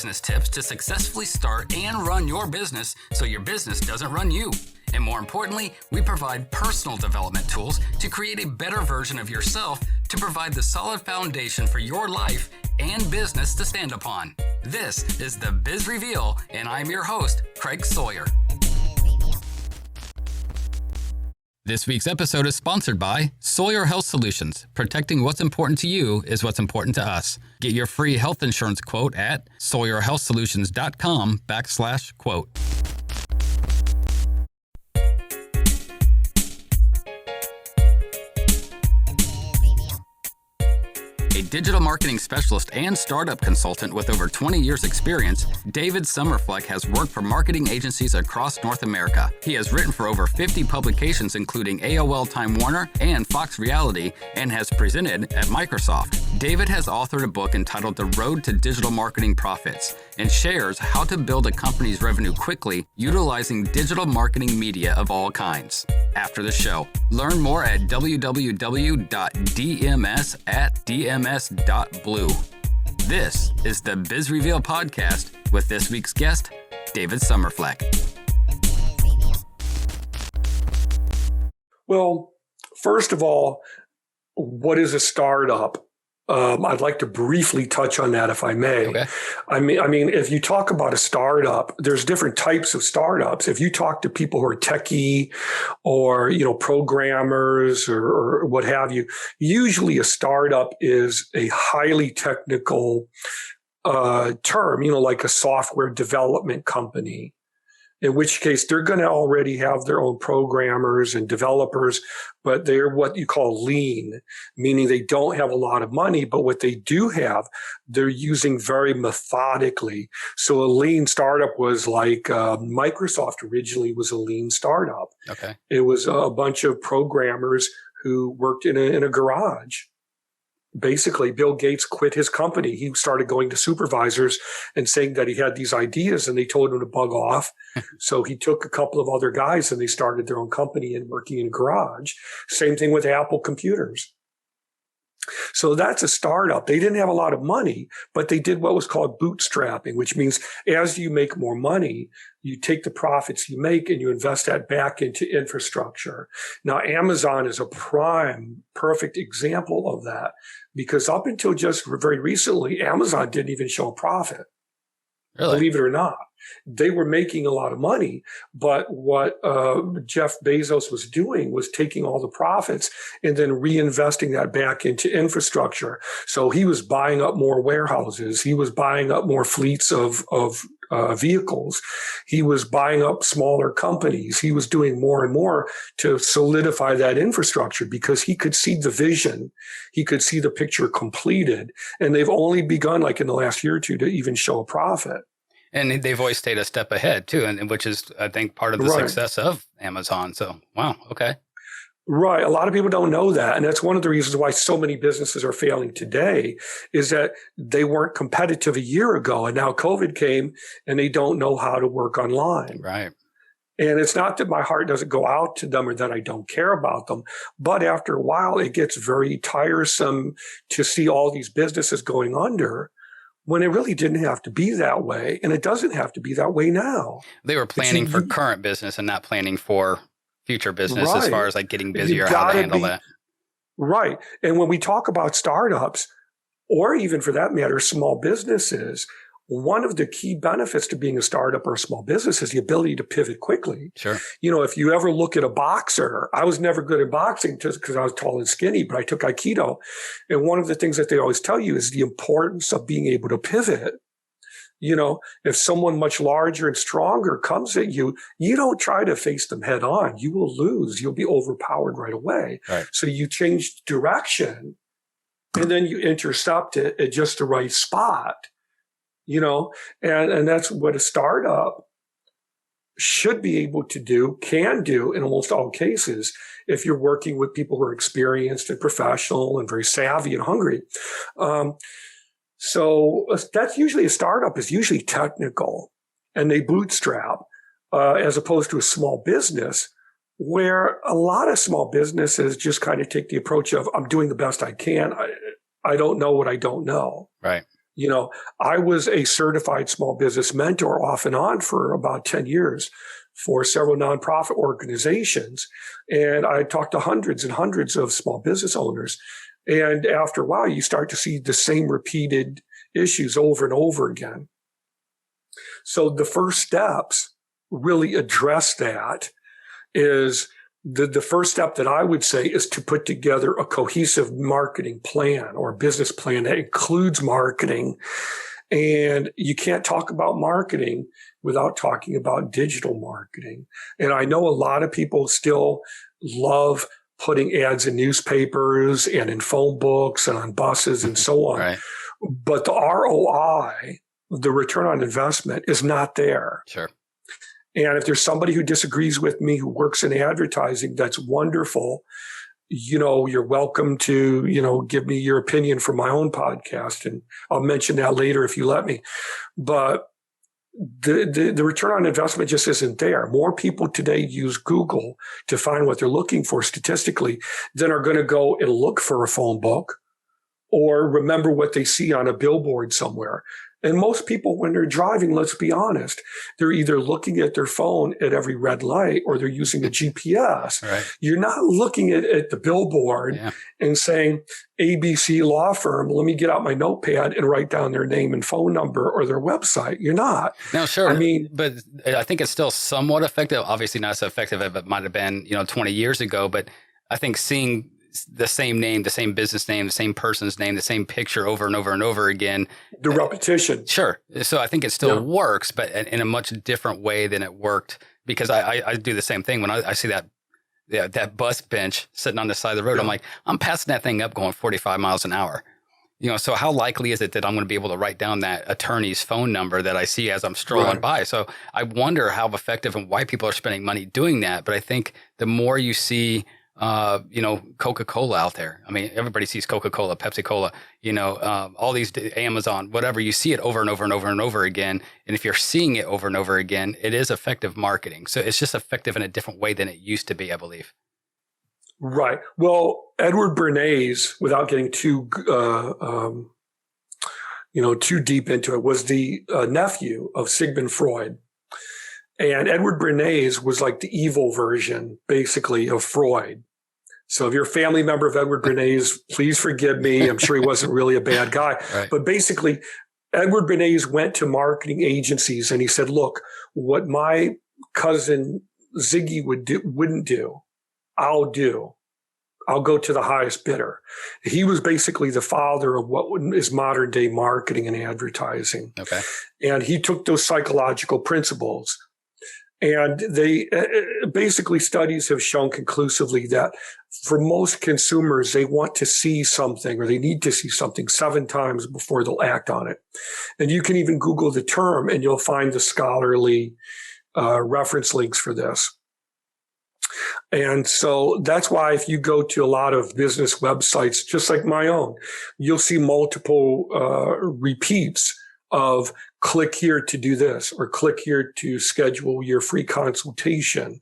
business tips to successfully start and run your business so your business doesn't run you. And more importantly, we provide personal development tools to create a better version of yourself to provide the solid foundation for your life and business to stand upon. This is the Biz Reveal, and I'm your host, Craig Sawyer. This week's episode is sponsored by Sawyer Health Solutions. Protecting what's important to you is what's important to us. Get your free health insurance quote at sawyerhealthsolutions.com/quote. A digital marketing specialist and startup consultant with over 20 years experience, David Somefleck has worked for marketing agencies across North America. He has written for over 50 publications including AOL Time Warner and Fox Reality and has presented at Microsoft. David has authored a book entitled The Road to Digital Marketing Profits and shares how to build a company's revenue quickly utilizing digital marketing media of all kinds. After the show, learn more at www.dms@dms.blue. This is the Biz Reveal podcast with this week's guest, David Somefleck. Well, first of all, what is a startup? I'd like to briefly touch on that, if I may. Okay. I mean, if you talk about a startup, there's different types of startups. If you talk to people who are techie or, programmers or what have you, usually a startup is a highly technical term, like a software development company. In which case, they're going to already have their own programmers and developers, but they're what you call lean, meaning they don't have a lot of money, but what they do have, they're using very methodically. So a lean startup was like Microsoft originally was a lean startup. Okay. It was a bunch of programmers who worked in a garage. Basically, Bill Gates quit his company. He started going to supervisors and saying that he had these ideas and they told him to bug off. So he took a couple of other guys and they started their own company and working in a garage. Same thing with Apple computers. So that's a startup. They didn't have a lot of money, but they did what was called bootstrapping, which means as you make more money, you take the profits you make and you invest that back into infrastructure. Now, Amazon is a perfect example of that because up until just very recently, Amazon didn't even show a profit. Really? Believe it or not. They were making a lot of money, but what Jeff Bezos was doing was taking all the profits and then reinvesting that back into infrastructure. So he was buying up more warehouses. He was buying up more fleets of vehicles. He was buying up smaller companies. He was doing more and more to solidify that infrastructure because he could see the vision. He could see the picture completed. And they've only begun, like in the last year or two, to even show a profit. And they've always stayed a step ahead too, and which is, I think, part of the success of Amazon. So, wow, okay. Right. A lot of people don't know that. And that's one of the reasons why so many businesses are failing today is that they weren't competitive a year ago. And now COVID came and they don't know how to work online. Right. And it's not that my heart doesn't go out to them or that I don't care about them. But after a while, it gets very tiresome to see all these businesses going under when it really didn't have to be that way. And it doesn't have to be that way now. They were planning for current business and not planning for future business as far as like getting busier, how to handle that. Right. And when we talk about startups, or even for that matter, small businesses, one of the key benefits to being a startup or a small business is the ability to pivot quickly. Sure. If you ever look at a boxer, I was never good at boxing just because I was tall and skinny, but I took Aikido. And one of the things that they always tell you is the importance of being able to pivot. If someone much larger and stronger comes at you, you don't try to face them head on. You will lose. You'll be overpowered right away. Right. So you change direction and then you intercept it at just the right spot. And that's what a startup should be able to do, can do in almost all cases, if you're working with people who are experienced and professional and very savvy and hungry. So that's usually a startup is usually technical and they bootstrap, as opposed to a small business where a lot of small businesses just kind of take the approach of, I'm doing the best I can. I don't know what I don't know. Right. You know, I was a certified small business mentor off and on for about 10 years for several nonprofit organizations. And I talked to hundreds and hundreds of small business owners. And after a while, you start to see the same repeated issues over and over again. So the first steps really address that. Is the first step that I would say is to put together a cohesive marketing plan or business plan that includes marketing. And you can't talk about marketing without talking about digital marketing. And I know a lot of people still love putting ads in newspapers and in phone books and on buses and so on. Right. But the ROI, the return on investment, is not there. Sure. And if there's somebody who disagrees with me who works in advertising, that's wonderful. You know, you're welcome to, you know, give me your opinion for my own podcast. And I'll mention that later if you let me. But the return on investment just isn't there. More people today use Google to find what they're looking for statistically than are going to go and look for a phone book or remember what they see on a billboard somewhere. And most people, when they're driving, let's be honest, they're either looking at their phone at every red light or they're using a GPS. Right. You're not looking at the billboard and saying, ABC law firm, let me get out my notepad and write down their name and phone number or their website. You're not. No, sure. I mean, but I think it's still somewhat effective. Obviously not so effective as it might have been, 20 years ago. But I think seeing the same name, the same business name, the same person's name, the same picture over and over and over again. The repetition. Sure. So I think it still works, but in a much different way than it worked, because I do the same thing when I see that bus bench sitting on the side of the road. I'm like, I'm passing that thing up going 45 miles an hour. So how likely is it that I'm going to be able to write down that attorney's phone number that I see as I'm strolling by? So I wonder how effective and why people are spending money doing that. But I think the more you see Coca-Cola out there. I mean, everybody sees Coca-Cola, Pepsi-Cola, all these Amazon, whatever. You see it over and over and over and over again. And if you're seeing it over and over again, it is effective marketing. So it's just effective in a different way than it used to be, I believe. Right. Well, Edward Bernays, without getting too deep into it, was the nephew of Sigmund Freud. And Edward Bernays was like the evil version, basically, of Freud. So if you're a family member of Edward Bernays, please forgive me. I'm sure he wasn't really a bad guy. Right. But basically, Edward Bernays went to marketing agencies and he said, look, what my cousin Ziggy wouldn't do, I'll do. I'll go to the highest bidder. He was basically the father of what is modern day marketing and advertising. Okay. And he took those psychological principles. And they basically studies have shown conclusively that for most consumers, they want to see something or they need to see something 7 times before they'll act on it. And you can even Google the term and you'll find the scholarly reference links for this. And so that's why if you go to a lot of business websites, just like my own, you'll see multiple repeats of click here to do this, or click here to schedule your free consultation,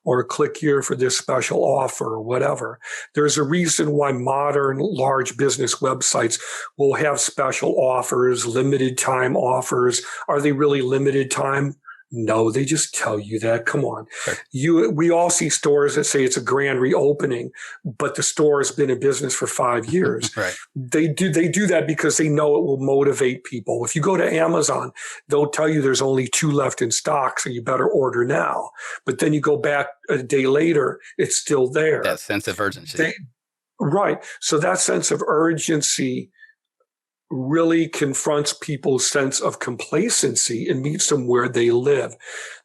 or click here for this special offer, or whatever. There's a reason why modern large business websites will have special offers, limited time offers. Are they really limited time? No, they just tell you that. Come on. We all see stores that say it's a grand reopening, but the store has been in business for 5 years. Right. They do that because they know it will motivate people. If you go to Amazon, they'll tell you there's only 2 left in stock, so you better order now. But then you go back a day later, it's still there. That sense of urgency. Right. So that sense of urgency really confronts people's sense of complacency and meets them where they live.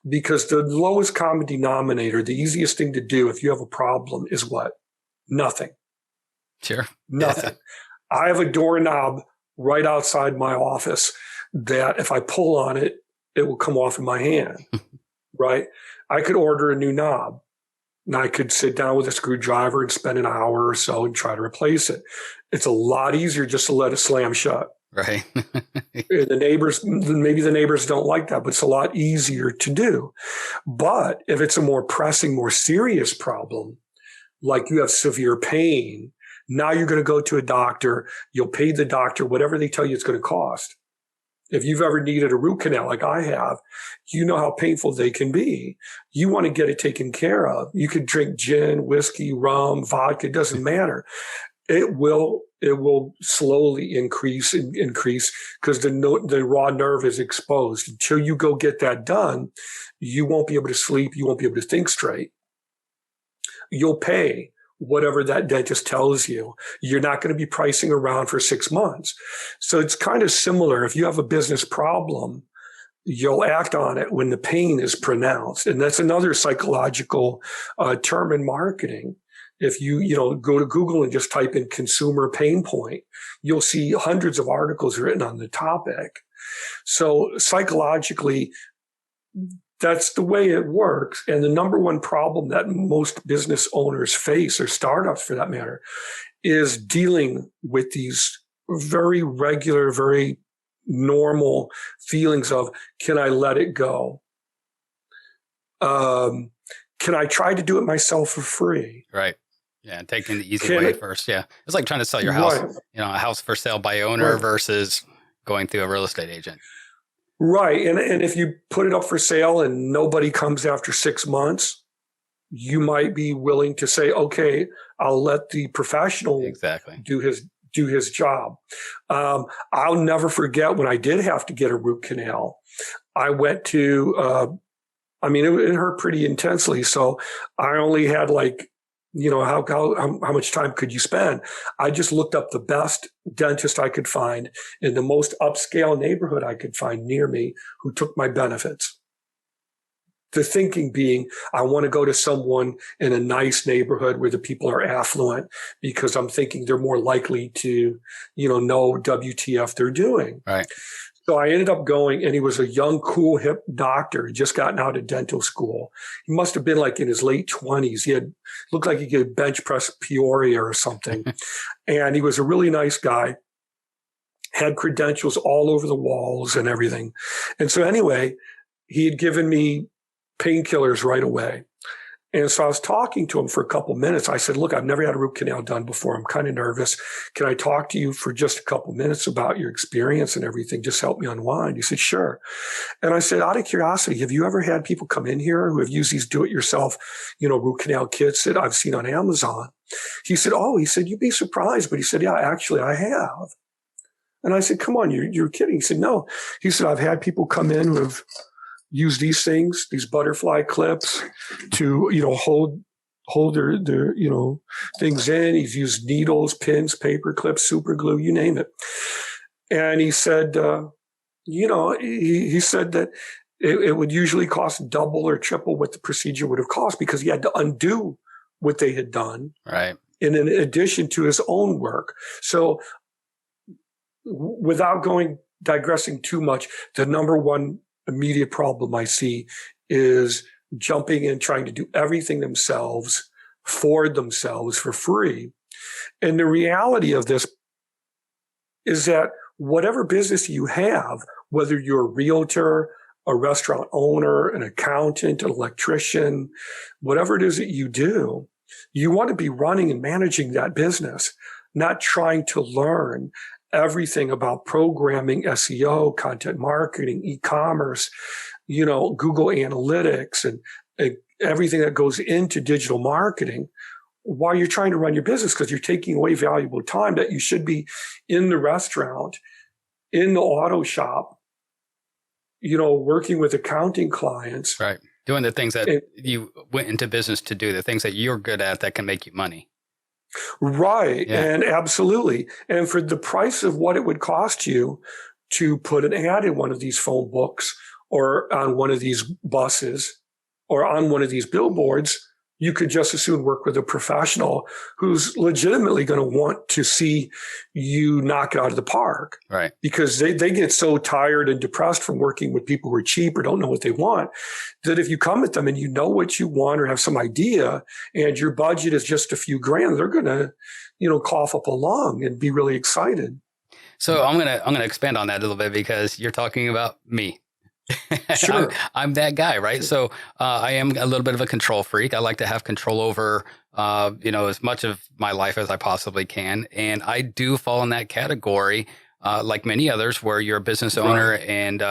Because the lowest common denominator, the easiest thing to do if you have a problem is what? Nothing. Sure. Nothing. I have a doorknob right outside my office that if I pull on it, it will come off in my hand, right? I could order a new knob. And I could sit down with a screwdriver and spend an hour or so and try to replace it. It's a lot easier just to let it slam shut. Right. Maybe the neighbors don't like that, but it's a lot easier to do. But if it's a more pressing, more serious problem, like you have severe pain, Now you're going to go to a doctor. You'll pay the doctor whatever they tell you it's going to cost. If you've ever needed a root canal like I have, you know how painful they can be. You want to get it taken care of. You could drink gin, whiskey, rum, vodka, it doesn't matter. It will slowly increase because the raw nerve is exposed. Until you go get that done, you won't be able to sleep. You won't be able to think straight. You'll pay whatever that dentist tells you. You're not going to be pricing around for 6 months. So it's kind of similar. If you have a business problem, you'll act on it when the pain is pronounced. And that's another psychological term in marketing. If you go to Google and just type in consumer pain point, you'll see hundreds of articles written on the topic. So psychologically, that's the way it works. And the number one problem that most business owners face, or startups for that matter, is dealing with these very regular, very normal feelings of, can I let it go? Can I try to do it myself for free? Right. Yeah. Taking the easy way first. Yeah. It's like trying to sell your house, right. A house for sale by owner right. versus going through a real estate agent. Right. And if you put it up for sale and nobody comes after 6 months, you might be willing to say, okay, I'll let the professional do his job. I'll never forget when I did have to get a root canal. I went to, it hurt pretty intensely. So I only had how much time could you spend? I just looked up the best dentist I could find in the most upscale neighborhood I could find near me who took my benefits. The thinking being, I want to go to someone in a nice neighborhood where the people are affluent because I'm thinking they're more likely to, know WTF they're doing. Right. So I ended up going, and he was a young, cool, hip doctor, just gotten out of dental school. He must have been in his late 20s. He looked like he could bench press Peoria or something. And he was a really nice guy, had credentials all over the walls and everything. And so anyway, he had given me painkillers right away. And so I was talking to him for a couple minutes. I said, look, I've never had a root canal done before. I'm kind of nervous. Can I talk to you for just a couple minutes about your experience and everything? Just help me unwind. He said, sure. And I said, out of curiosity, have you ever had people come in here who have used these do-it-yourself, root canal kits that I've seen on Amazon? He said, you'd be surprised. But he said, yeah, actually, I have. And I said, come on, you're kidding. He said, no. He said, I've had people come in who have use these things, these butterfly clips to, hold their things in. He's used needles, pins, paper clips, super glue, you name it. And he said, he said that it would usually cost double or triple what the procedure would have cost because he had to undo what they had done. Right. And in addition to his own work. So without digressing too much, the number one immediate problem I see is jumping in, trying to do everything themselves for themselves for free. And the reality of this is that whatever business you have, whether you're a realtor, a restaurant owner, an accountant, an electrician, whatever it is that you do, you want to be running and managing that business, not trying to learn everything about programming, SEO, content marketing, e-commerce, Google Analytics and everything that goes into digital marketing while you're trying to run your business because you're taking away valuable time that you should be in the restaurant, in the auto shop, working with accounting clients. Right. Doing the things that you went into business to do, the things that you're good at that can make you money. Right. Yeah. And absolutely. And for the price of what it would cost you to put an ad in one of these phone books or on one of these buses or on one of these billboards, you could just as soon work with a professional who's legitimately going to want to see you knock it out of the park. Right. Because they get so tired and depressed from working with people who are cheap or don't know what they want that if you come at them and you know what you want or have some idea and your budget is just a few grand, they're going to, cough up a lung and be really excited. So I'm going to expand on that a little bit because you're talking about me. Sure. I'm that guy, right? So I am a little bit of a control freak. I like to have control over, as much of my life as I possibly can. And I do fall in that category, like many others, where you're a business owner Right. and,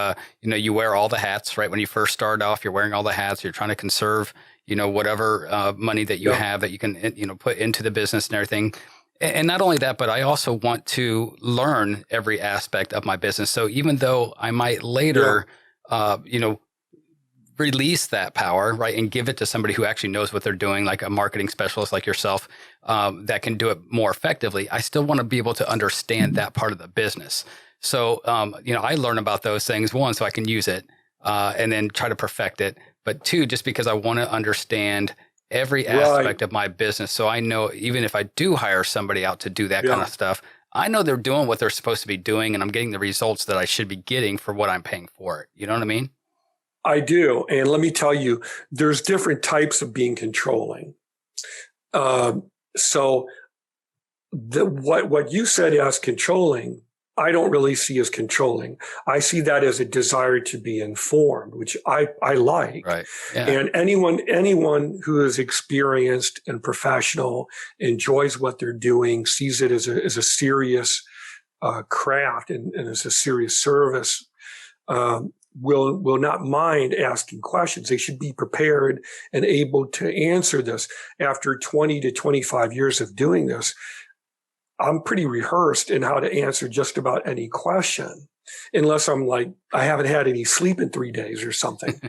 you wear all the hats, right? When you first start off, you're wearing all the hats. You're trying to conserve, whatever money that you Yeah. have that you can, put into the business and everything. And not only that, but I also want to learn every aspect of my business. So even though I might Yeah. later, you know, release that power, right, and give it to somebody who actually knows what they're doing, like a marketing specialist like yourself, that can do it more effectively. I still want to be able to understand that part of the business. So, I learn about those things, one, so I can use it, and then try to perfect it. But two, just because I want to understand every Right. aspect of my business. So I know even if I do hire somebody out to do that kind Yeah. of stuff, I know they're doing what they're supposed to be doing and I'm getting the results that I should be getting for what I'm paying for it. You know what I mean? I do. And let me tell you, there's different types of being controlling. So what you said as controlling, I don't really see as controlling. I see that as a desire to be informed, which I like. Right. Yeah. And anyone who is experienced and professional enjoys what they're doing, sees it as a serious craft and as a serious service, will not mind asking questions. They should be prepared and able to answer this. After 20 to 25 years of doing this, I'm pretty rehearsed in how to answer just about any question, unless I'm like, I haven't had any sleep in 3 days or something.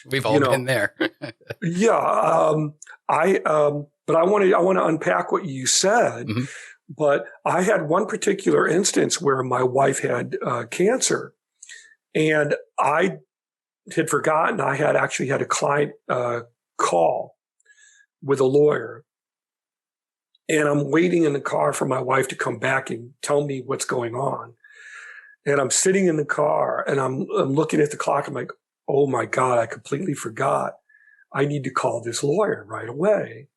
We've You all know, been there. yeah. But I want to unpack what you said. Hmm. But I had one particular instance where my wife had cancer, and I had forgotten I had actually had a client call with a lawyer. And I'm waiting in the car for my wife to come back and tell me what's going on. And I'm sitting in the car and I'm looking at the clock. I'm like, oh my God, I completely forgot. I need to call this lawyer right away.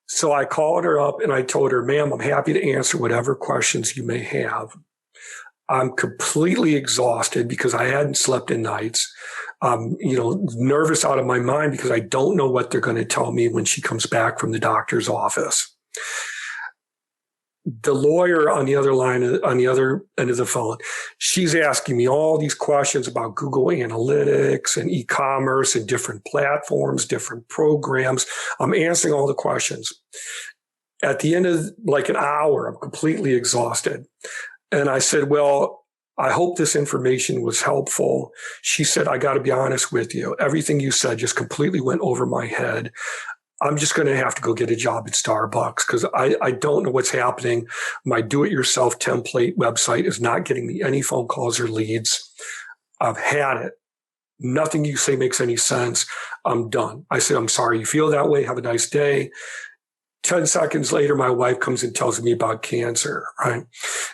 So I called her up and I told her, ma'am, I'm happy to answer whatever questions you may have. I'm completely exhausted because I hadn't slept in nights. Nervous out of my mind because I don't know what they're going to tell me when she comes back from the doctor's office. The lawyer on the other end of the phone, she's asking me all these questions about Google Analytics and e-commerce and different platforms, different programs. I'm answering all the questions. At the end of like an hour, I'm completely exhausted. And I said, well, I hope this information was helpful. She said, I got to be honest with you. Everything you said just completely went over my head. I'm just going to have to go get a job at Starbucks because I don't know what's happening. My do-it-yourself template website is not getting me any phone calls or leads. I've had it. Nothing you say makes any sense. I'm done. I said, I'm sorry you feel that way. Have a nice day. 10 seconds later, my wife comes and tells me about cancer, right?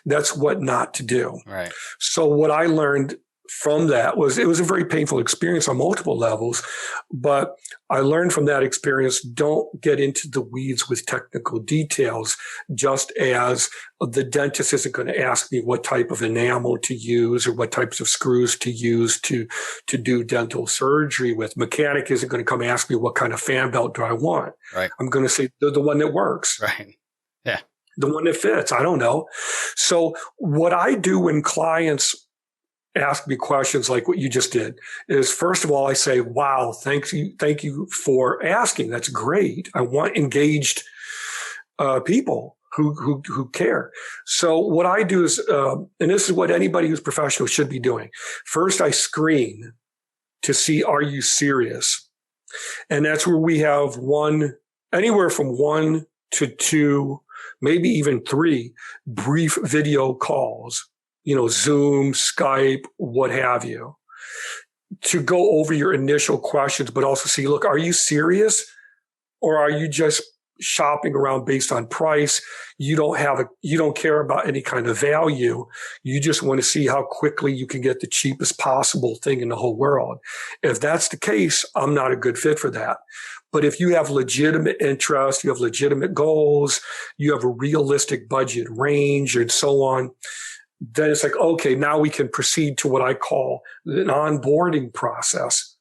That's what not to do. Right. So what I learned from that was it was a very painful experience on multiple levels, but I learned from that experience, don't get into the weeds with technical details, just as the dentist isn't going to ask me what type of enamel to use or what types of screws to use to do dental surgery with. Mechanic isn't going to come ask me what kind of fan belt do I want. Right. I'm going to say the one that works. Right. Yeah. The one that fits. I don't know. So what I do when clients ask me questions like what you just did is, first of all, I say, wow, thank you for asking. That's great. I want engaged people who care. So what I do is, and this is what anybody who's professional should be doing. First, I screen to see, are you serious? And that's where we have anywhere from 1 to 2, maybe even 3 brief video calls, Zoom, Skype, what have you, to go over your initial questions, but also see, look, are you serious or are you just shopping around based on price? You don't care about any kind of value. You just want to see how quickly you can get the cheapest possible thing in the whole world. If that's the case, I'm not a good fit for that. But if you have legitimate interest, you have legitimate goals, you have a realistic budget range and so on, then it's like, okay, now we can proceed to what I call an onboarding process.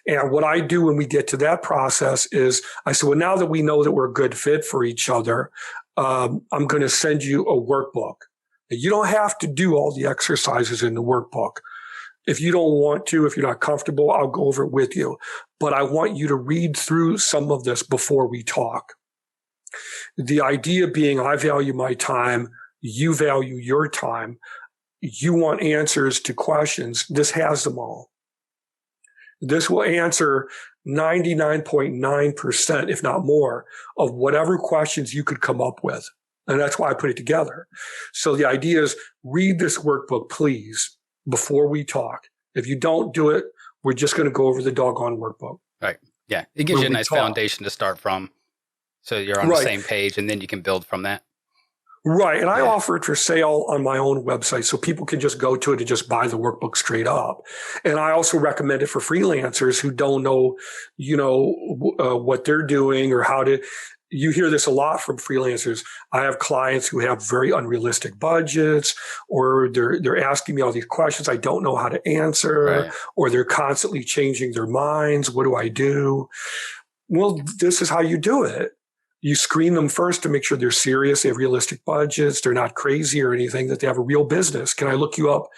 And what I do when we get to that process is I say, well, now that we know that we're a good fit for each other, I'm going to send you a workbook. You don't have to do all the exercises in the workbook. If you don't want to, if you're not comfortable, I'll go over it with you. But I want you to read through some of this before we talk. The idea being, I value my time. You value your time. You want answers to questions. This has them all. This will answer 99.9%, if not more, of whatever questions you could come up with. And that's why I put it together. So the idea is, read this workbook, please, before we talk. If you don't do it, we're just going to go over the doggone workbook. Right. Yeah. It gives you a nice foundation to start from. So you're on the same page, and then you can build from that. Right. And I offer it for sale on my own website, so people can just go to it and just buy the workbook straight up. And I also recommend it for freelancers who don't know, what they're doing or how to. You hear this a lot from freelancers. I have clients who have very unrealistic budgets, or they're asking me all these questions I don't know how to answer, or they're constantly changing their minds. What do I do? Well, this is how you do it. You screen them first to make sure they're serious, they have realistic budgets, they're not crazy or anything, that they have a real business. Can I look you up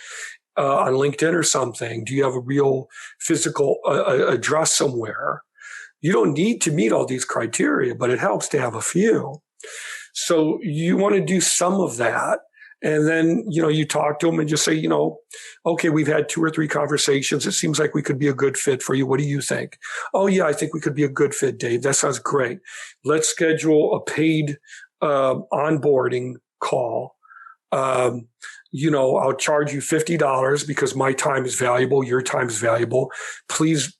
on LinkedIn or something? Do you have a real physical address somewhere? You don't need to meet all these criteria, but it helps to have a few. So you want to do some of that. And then, you talk to them and just say, okay, we've had 2 or 3 conversations. It seems like we could be a good fit for you. What do you think? Oh, yeah, I think we could be a good fit, Dave. That sounds great. Let's schedule a paid onboarding call. I'll charge you $50 because my time is valuable. Your time is valuable. Please,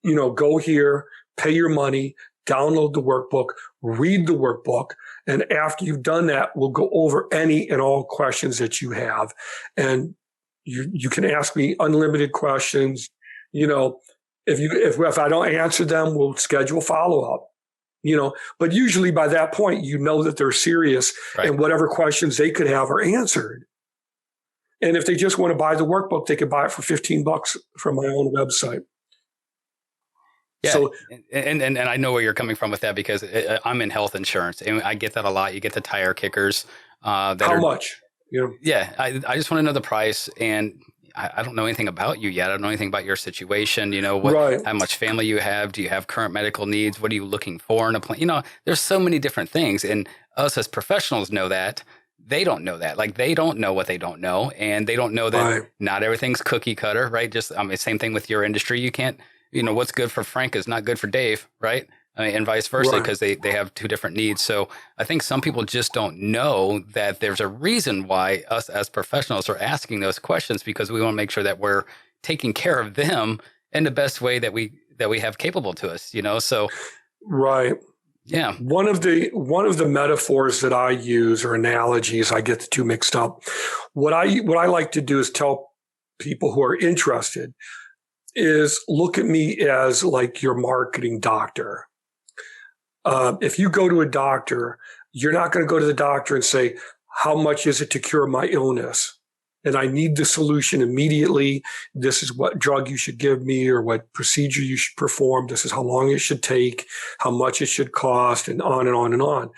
go here, pay your money, download the workbook, read the workbook. And after you've done that, we'll go over any and all questions that you have. And you can ask me unlimited questions. If I don't answer them, we'll schedule follow-up. But usually by that point, that they're serious, and whatever questions they could have are answered. And if they just want to buy the workbook, they could buy it for $15 from my own website. Yeah, so, and I know where you're coming from with that, because I'm in health insurance, and I get that a lot. You get the tire kickers. How much? Yeah, I just want to know the price, and I don't know anything about you yet. I don't know anything about your situation. How much family you have. Do you have current medical needs? What are you looking for in a plan? There's so many different things, and us as professionals know that. They don't know that. Like, they don't know what they don't know, and they don't know that not everything's cookie cutter, right? Same thing with your industry. You can't. What's good for Frank is not good for Dave, right? And vice versa, because they have 2 different needs. So I think some people just don't know that there's a reason why us as professionals are asking those questions, because we want to make sure that we're taking care of them in the best way that we have capable to us, So yeah. One of the metaphors that I use, or analogies, I get the 2 mixed up. What I like to do is tell people who are interested is look at me as like your marketing doctor. If you go to a doctor, you're not going to go to the doctor and say, how much is it to cure my illness? And I need the solution immediately. This is what drug you should give me, or what procedure you should perform. This is how long it should take, how much it should cost, and on and on and on.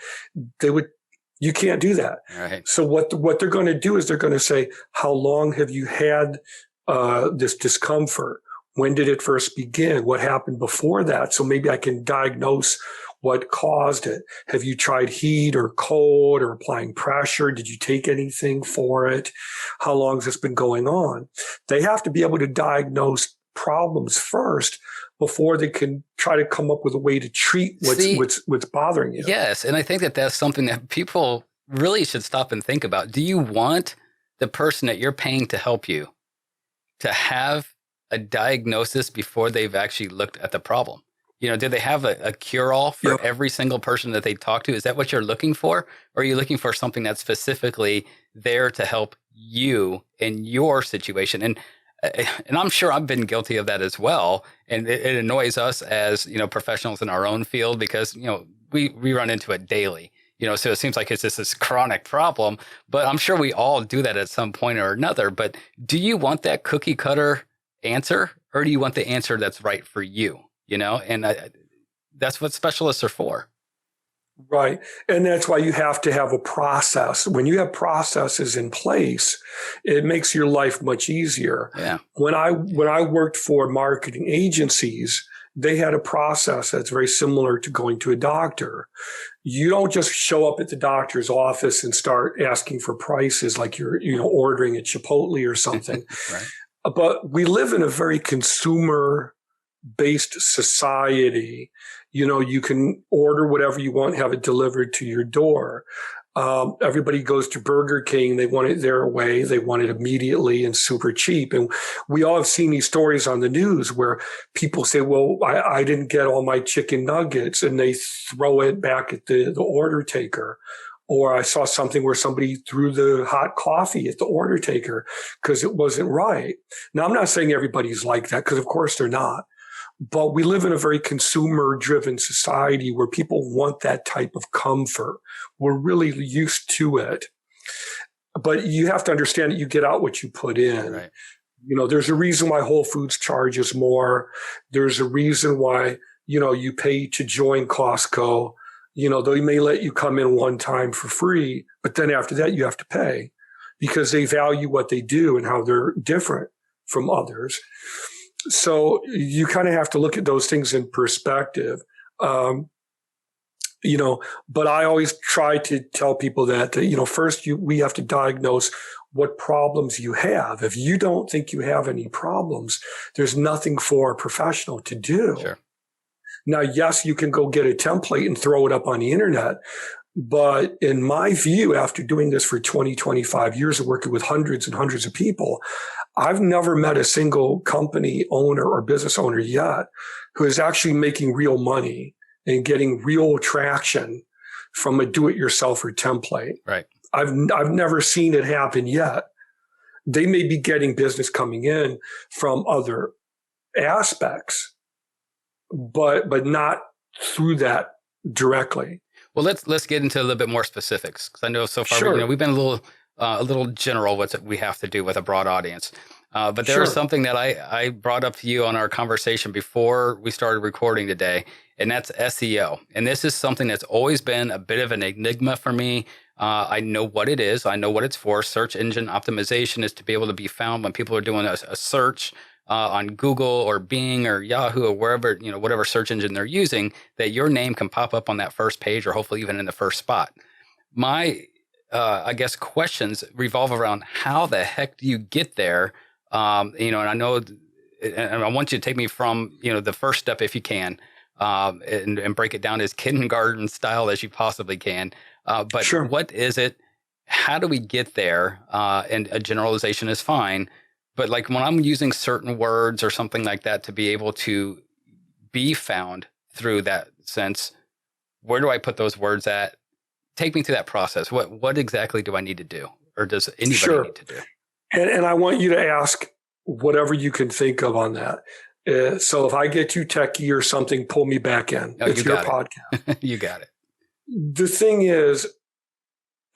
You can't do that. Right. So what they're going to do is they're going to say, how long have you had this discomfort? When did it first begin? What happened before that? So maybe I can diagnose what caused it. Have you tried heat or cold or applying pressure? Did you take anything for it? How long has this been going on? They have to be able to diagnose problems first before they can try to come up with a way to treat what's bothering you. Yes. And I think that's something that people really should stop and think about. Do you want the person that you're paying to help you to have a diagnosis before they've actually looked at the problem? Do they have a cure-all for every single person that they talk to? Is that what you're looking for? Or are you looking for something that's specifically there to help you in your situation? And I'm sure I've been guilty of that as well. And it annoys us as, professionals in our own field, because, we run into it daily. So it seems like it's just this chronic problem, but I'm sure we all do that at some point or another. But do you want that cookie cutter answer, or do you want the answer that's right for you? And that's what specialists are for. Right. And that's why you have to have a process. When you have processes in place, it makes your life much easier. Yeah. When I worked for marketing agencies, they had a process that's very similar to going to a doctor. You don't just show up at the doctor's office and start asking for prices like you're, ordering at Chipotle or something. Right. But we live in a very consumer-based society. You can order whatever you want, have it delivered to your door. Everybody goes to Burger King. They want it their way. They want it immediately and super cheap. And we all have seen these stories on the news where people say, well, I didn't get all my chicken nuggets, and they throw it back at the order taker. Or I saw something where somebody threw the hot coffee at the order taker because it wasn't right. Now, I'm not saying everybody's like that, because of course they're not. But we live in a very consumer-driven society where people want that type of comfort. We're really used to it. But you have to understand that you get out what you put in. Right. There's a reason why Whole Foods charges more. There's a reason why, you pay to join Costco. They may let you come in one time for free, but then after that you have to pay because they value what they do and how they're different from others. So you kind of have to look at those things in perspective. But I always try to tell people that, first we have to diagnose what problems you have. If you don't think you have any problems, there's nothing for a professional to do. Sure. Now, yes, you can go get a template and throw it up on the internet. But in my view, after doing this for 20, 25 years of working with hundreds and hundreds of people, I've never met a single company owner or business owner yet who is actually making real money and getting real traction from a do-it-yourselfer template. Right. I've never seen it happen yet. They may be getting business coming in from other aspects, but not through that directly. Well, let's get into a little bit more specifics, because I know so far Sure. we've been a little general what we have to do with a broad audience. But there Sure. is something that I brought up to you on our conversation before we started recording today, and that's SEO. And this is something that's always been a bit of an enigma for me. I know what it is. I know what it's for. Search engine optimization is to be able to be found when people are doing a search on Google or Bing or Yahoo or wherever, whatever search engine they're using, that your name can pop up on that first page or hopefully even in the first spot. My, I guess, questions revolve around how the heck do you get there? And I know, and I want you to take me from, the first step if you can, and break it down as kindergarten style as you possibly can. But Sure. What is it? How do we get there? And a generalization is fine. But like when I'm using certain words or something like that to be able to be found through that sense, where do I put those words at? Take me through that process. What exactly do I need to do? Or does anybody Sure. need to do? And I want you to ask whatever you can think of on that. So if I get too techie or something, pull me back in. Oh, It's your podcast. You got it. The thing is,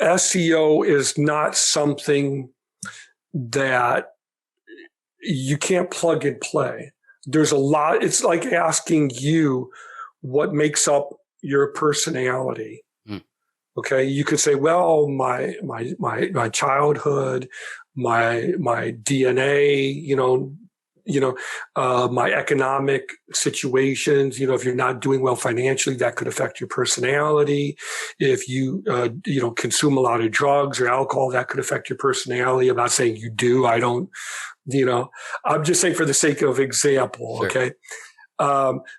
SEO is not something that you can't plug and play. There's a lot. It's like asking you what makes up your personality. Okay. You could say, well, my childhood, my DNA, my economic situations, if you're not doing well financially, that could affect your personality. If you, consume a lot of drugs or alcohol, that could affect your personality. I'm not saying you do. I don't, I'm just saying for the sake of example. Sure. Okay.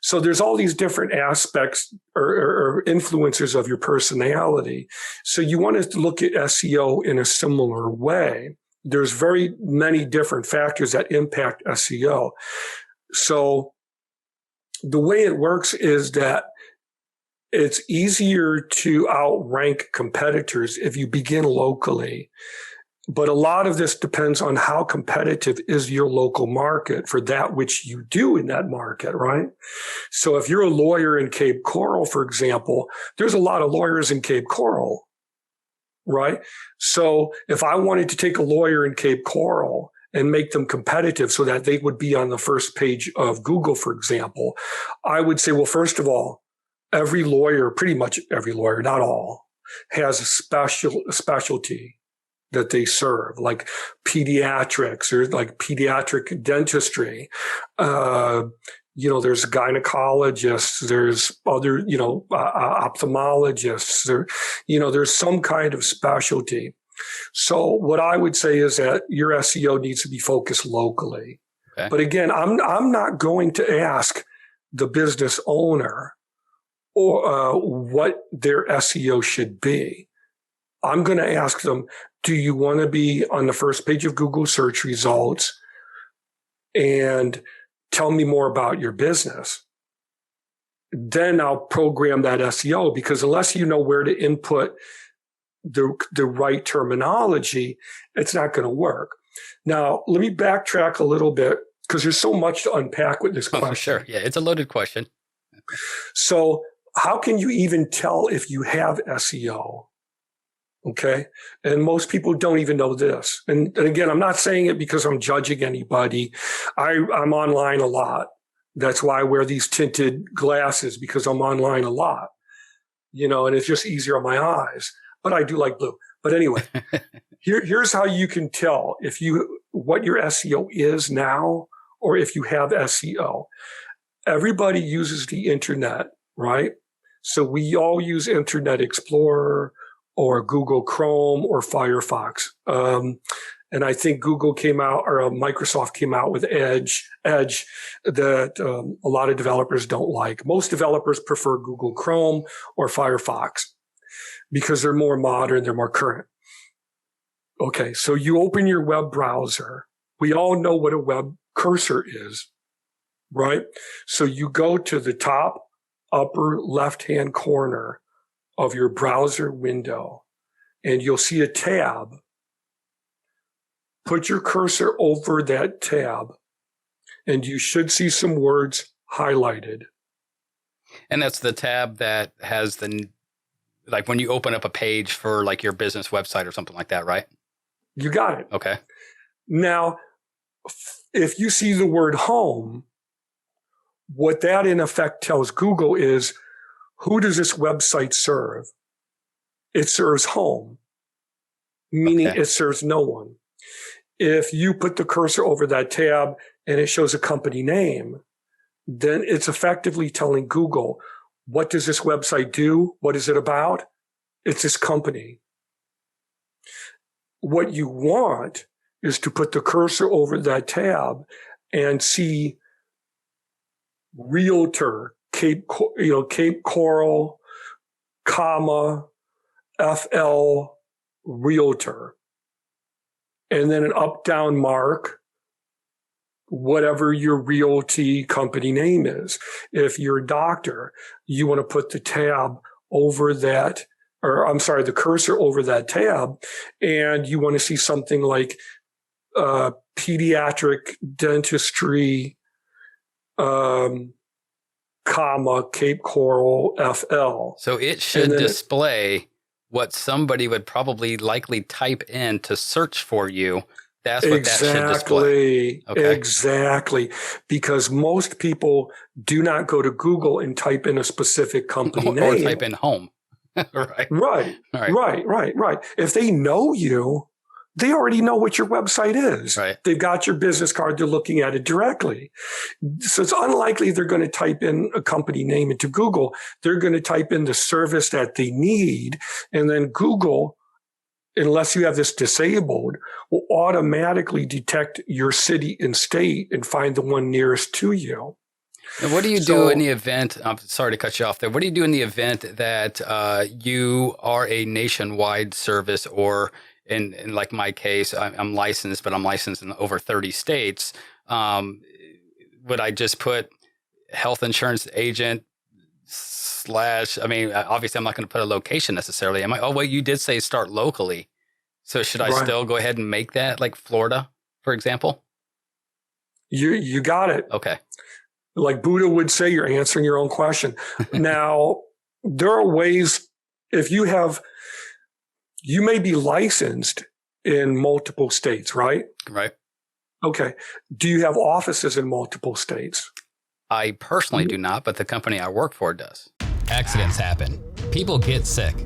So there's all these different aspects or influencers of your personality. So you want to look at SEO in a similar way. There's very many different factors that impact SEO. So the way it works is that it's easier to outrank competitors if you begin locally. But a lot of this depends on how competitive is your local market for that which you do in that market, right? So if you're a lawyer in Cape Coral, for example, there's a lot of lawyers in Cape Coral, right? So if I wanted to take a lawyer in Cape Coral and make them competitive so that they would be on the first page of Google, for example, I would say, well, first of all, every lawyer, pretty much every lawyer, not all, has a specialty that they serve, like pediatrics or like pediatric dentistry. There's gynecologists, there's other, ophthalmologists, there's some kind of specialty. So what I would say is that your SEO needs to be focused locally. Okay. But again, I'm not going to ask the business owner or what their SEO should be. I'm going to ask them, do you want to be on the first page of Google search results? And tell me more about your business. Then I'll program that SEO, because unless you know where to input the right terminology, it's not going to work. Now, let me backtrack a little bit, because there's so much to unpack with this question. Sure. Yeah, it's a loaded question. So how can you even tell if you have SEO? Okay. And most people don't even know this. And again, I'm not saying it because I'm judging anybody. I'm online a lot. That's why I wear these tinted glasses, because I'm online a lot, and it's just easier on my eyes, but I do like blue. But anyway, here's how you can tell what your SEO is now, or if you have SEO. Everybody uses the internet, right? So we all use Internet Explorer or Google Chrome or Firefox. And I think Google came out, or Microsoft came out with Edge that a lot of developers don't like. Most developers prefer Google Chrome or Firefox because they're more modern, they're more current. Okay, so you open your web browser. We all know what a web cursor is, right? So you go to the top upper left-hand corner of your browser window, and you'll see a tab. Put your cursor over that tab, and you should see some words highlighted. And that's the tab that has like when you open up a page for like your business website or something like that, right? You got it. Okay. Now, if you see the word home, what that in effect tells Google is, who does this website serve? It serves home, meaning It serves no one. If you put the cursor over that tab and it shows a company name, then it's effectively telling Google, what does this website do? What is it about? It's this company. What you want is to put the cursor over that tab and see Realtor, Cape Coral, comma, FL, Realtor. And then an up-down mark, whatever your realty company name is. If you're a doctor, you want to put the tab over that, the cursor over that tab, and you want to see something like pediatric dentistry, comma, Cape Coral, FL. So it should display what somebody would probably likely type in to search for you. That's what that should display. Okay. Exactly. Because most people do not go to Google and type in a specific company name. Or type in home. Right. Right. Right. If they know you, they already know what your website is. Right. They've got your business card. They're looking at it directly. So it's unlikely they're going to type in a company name into Google. They're going to type in the service that they need. And then Google, unless you have this disabled, will automatically detect your city and state and find the one nearest to you. And what do you do in the event, I'm sorry to cut you off there, what do you do in the event that you are a nationwide service, or in like my case, I'm licensed, but I'm licensed in over 30 states. Would I just put health insurance agent / obviously I'm not going to put a location necessarily. Am I? Oh, well, you did say start locally. So should I still go ahead and make that like Florida, for example? You got it. Okay. Like Buddha would say, you're answering your own question. Now, there are ways, if you may be licensed in multiple states, right? Right. Okay. Do you have offices in multiple states? I personally do not, but the company I work for does. Accidents happen. People get sick.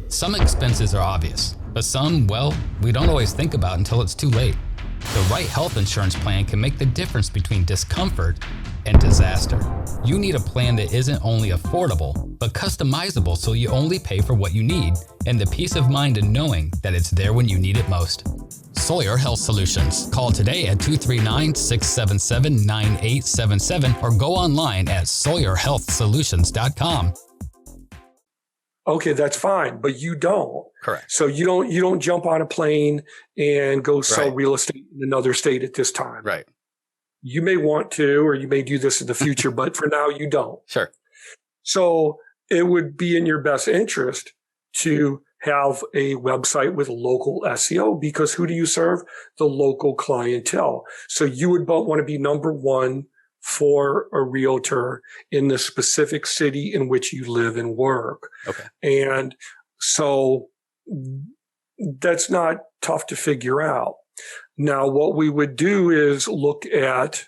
Some expenses are obvious, but some, well, we don't always think about until it's too late. The right health insurance plan can make the difference between discomfort and disaster. You need a plan that isn't only affordable, but customizable so you only pay for what you need and the peace of mind in knowing that it's there when you need it most. Sawyer Health Solutions. Call today at 239-677-9877 or go online at sawyerhealthsolutions.com. Okay, that's fine, but you don't. Correct. So you don't jump on a plane and go sell real estate in another state at this time. Right. You may want to, or you may do this in the future, but for now you don't. Sure. So it would be in your best interest to have a website with local SEO, because who do you serve? The local clientele. So you would want to be number one for a realtor in the specific city in which you live and work. Okay. And so that's not tough to figure out. Now, what we would do is look at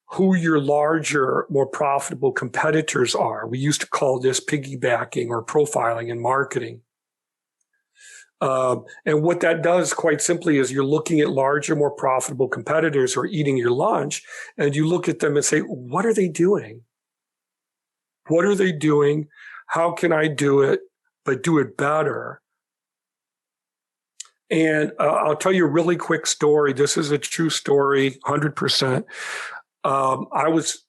who your larger, more profitable competitors are. We used to call this piggybacking or profiling in marketing. And what that does, quite simply, is you're looking at larger, more profitable competitors who are eating your lunch, and you look at them and say, what are they doing? What are they doing? How can I do it, but do it better? And I'll tell you a really quick story. This is a true story, 100%. I was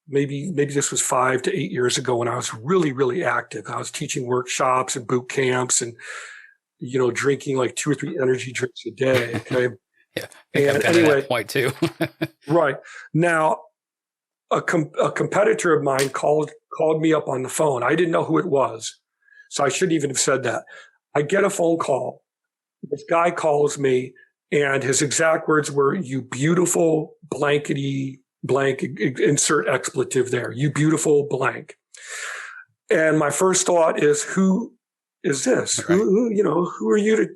maybe this was 5 to 8 years ago when I was really, really active. I was teaching workshops and boot camps and, drinking like 2 or 3 energy drinks a day. Okay. Yeah. And anyway, at that point too. Right. Now, a competitor of mine called me up on the phone. I didn't know who it was, so I shouldn't even have said that. I get a phone call. This guy calls me, and his exact words were, "You beautiful blankety blank," insert expletive there. "You beautiful blank." And my first thought is, who is this? Right. Who are you to,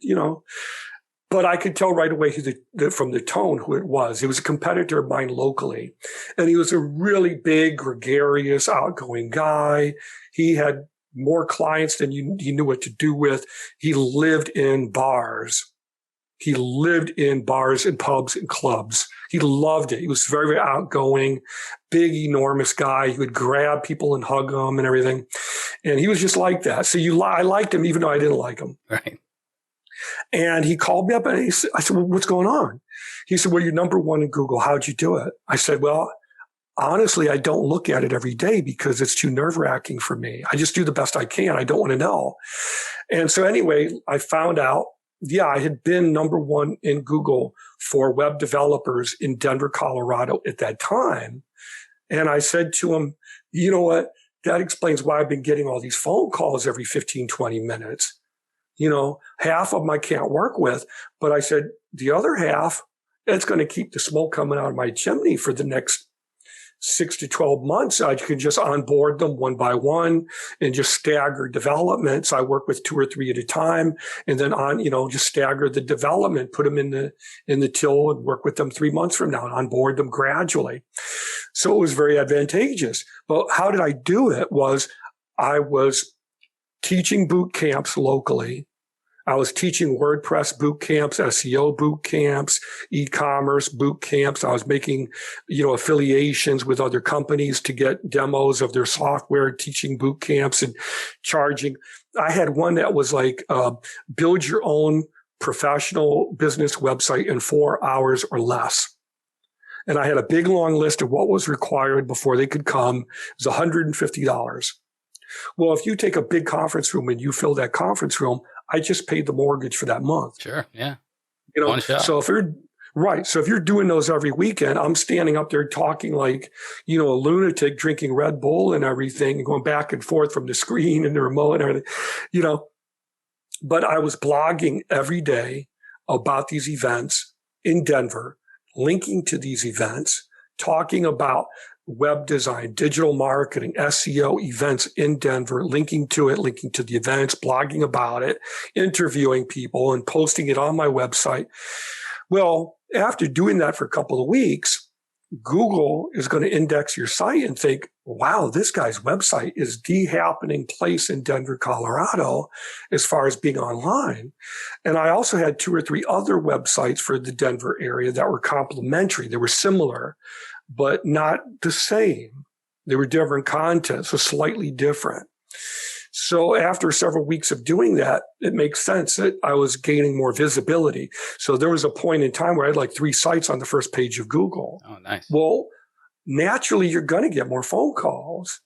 But I could tell right away from the tone who it was. It was a competitor of mine locally. And he was a really big, gregarious, outgoing guy. He had more clients than you knew what to do with. He lived in bars. He lived in bars and pubs and clubs. He loved it. He was very, very outgoing, big, enormous guy. He would grab people and hug them and everything. And he was just like that. So I liked him even though I didn't like him. Right. And he called me up and I said, well, what's going on? He said, well, you're number one in Google. How'd you do it? I said, well, honestly, I don't look at it every day because it's too nerve-wracking for me. I just do the best I can. I don't want to know. And so anyway, I found out, I had been number one in Google for web developers in Denver, Colorado at that time. And I said to him, you know what? That explains why I've been getting all these phone calls every 15, 20 minutes. Half of them I can't work with. But I said, the other half, it's going to keep the smoke coming out of my chimney for the next 6 to 12 months. I could just onboard them one by one and just stagger development. So I work with 2 or 3 at a time, and then just stagger the development, put them in the till and work with them 3 months from now and onboard them gradually. So it was very advantageous. But how did I do it? I was teaching boot camps locally. I was teaching WordPress boot camps, SEO boot camps, e-commerce boot camps. I was making, affiliations with other companies to get demos of their software, teaching boot camps and charging. I had one that was like, build your own professional business website in 4 hours or less. And I had a big long list of what was required before they could come. It was $150. Well, if you take a big conference room and you fill that conference room, I just paid the mortgage for that month. Sure. Yeah. One shot. So if you're doing those every weekend, I'm standing up there talking like, a lunatic, drinking Red Bull and everything, and going back and forth from the screen and the remote and everything, But I was blogging every day about these events in Denver, linking to these events, talking about web design, digital marketing, SEO events in Denver, linking to it, linking to the events, blogging about it, interviewing people and posting it on my website. Well, after doing that for a couple of weeks, Google is going to index your site and think, wow, this guy's website is the happening place in Denver, Colorado, as far as being online. And I also had 2 or 3 other websites for the Denver area that were complementary. They were similar, but not the same. They were different content, so slightly different. So after several weeks of doing that, it makes sense that I was gaining more visibility. So there was a point in time where I had like 3 sites on the first page of Google. Oh, nice. Well, naturally, you're going to get more phone calls.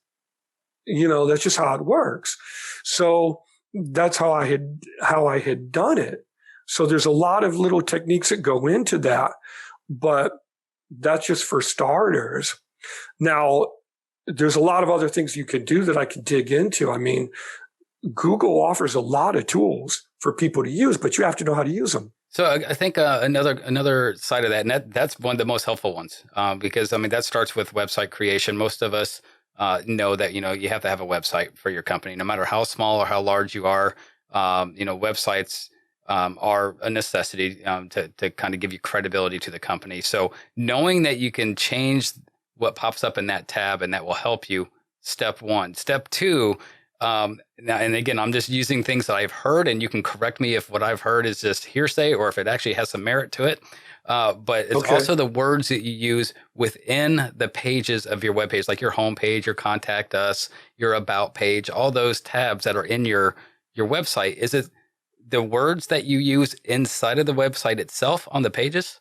That's just how it works. So that's how I had done it. So there's a lot of little techniques that go into that, but that's just for starters. Now, there's a lot of other things you can do that I can dig into. I mean, Google offers a lot of tools for people to use, but you have to know how to use them. So I think another side of that, and that's one of the most helpful ones, because that starts with website creation. Most of us know that you have to have a website for your company, no matter how small or how large you are. Websites are a necessity to kind of give you credibility to the company. So knowing that you can change what pops up in that tab, and that will help you. Step 1. Step 2. Now, and again, I'm just using things that I've heard, and you can correct me if what I've heard is just hearsay or if it actually has some merit to it. But it's also the words that you use within the pages of your webpage, like your homepage, your contact us, your about page, all those tabs that are in your website. Is it the words that you use inside of the website itself on the pages?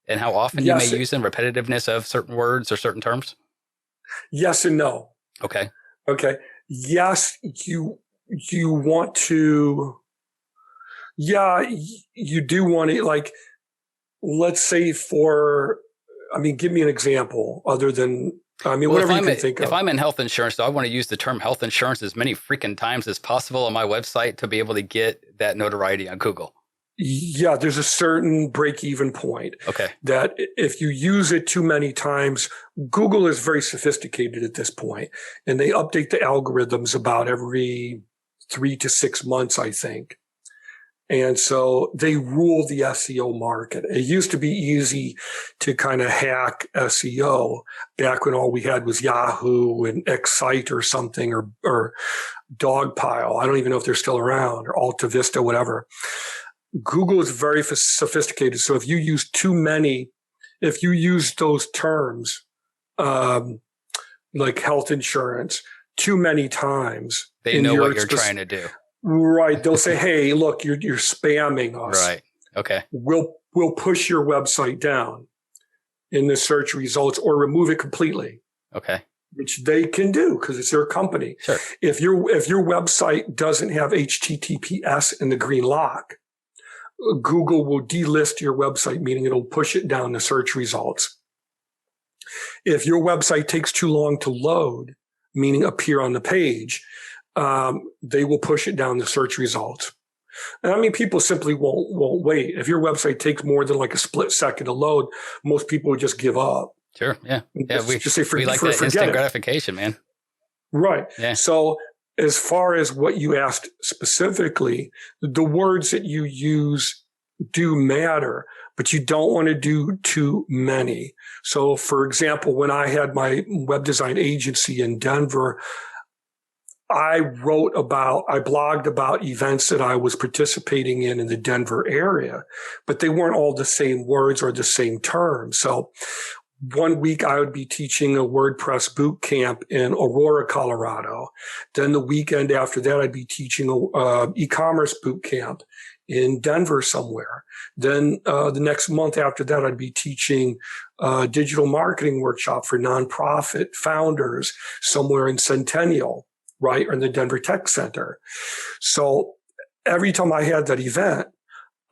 And how often you may use them, repetitiveness of certain words or certain terms? Yes and no. Okay. Yes, you want to, you do want to, like, let's say give me an example other than, whatever you can think of. If I'm in health insurance, do I want to use the term health insurance as many freaking times as possible on my website to be able to get that notoriety on Google? Yeah, there's a certain break-even point. Okay. That if you use it too many times, Google is very sophisticated at this point, and they update the algorithms about every 3 to 6 months, I think. And so they rule the SEO market. It used to be easy to kind of hack SEO back when all we had was Yahoo and Excite or something, or Dogpile. I don't even know if they're still around, or Alta Vista, whatever. Google is very sophisticated. So if you use those terms, like health insurance, too many times, they know what you're trying to do. Right. They'll say, hey, look, you're spamming us. Right. Okay. We'll push your website down in the search results or remove it completely. Okay. Which they can do because it's their company. Sure. If your website doesn't have HTTPS in the green lock, Google will delist your website, meaning it'll push it down the search results. If your website takes too long to load, meaning appear on the page, they will push it down the search results. And people simply won't wait. If your website takes more than like a split second to load, most people would just give up. Sure. Yeah. We like that instant gratification, man. Right. Yeah. So as far as what you asked specifically, the words that you use do matter, but you don't want to do too many. So for example, when I had my web design agency in Denver, I blogged about events that I was participating in the Denver area, but they weren't all the same words or the same terms. So one week I would be teaching a WordPress boot camp in Aurora, Colorado. Then the weekend after that, I'd be teaching a e-commerce boot camp in Denver somewhere. Then the next month after that, I'd be teaching a digital marketing workshop for nonprofit founders somewhere in Centennial, right, or in the Denver Tech Center. So every time I had that event,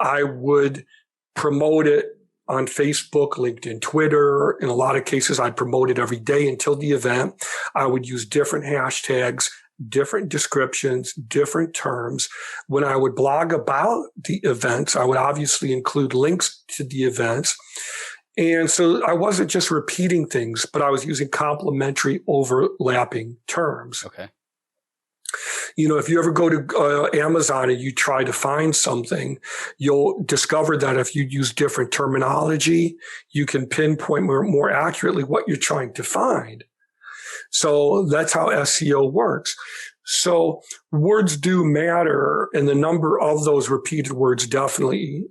I would promote it on Facebook, LinkedIn, Twitter. In a lot of cases, I'd promote it every day until the event. I would use different hashtags different descriptions, different terms. When I would blog about the events, I would obviously include links to the events. And so I wasn't just repeating things, but I was using complementary overlapping terms. Okay. If you ever go to Amazon and you try to find something, you'll discover that if you use different terminology, you can pinpoint more accurately what you're trying to find. So that's how SEO works. So words do matter, and the number of those repeated words definitely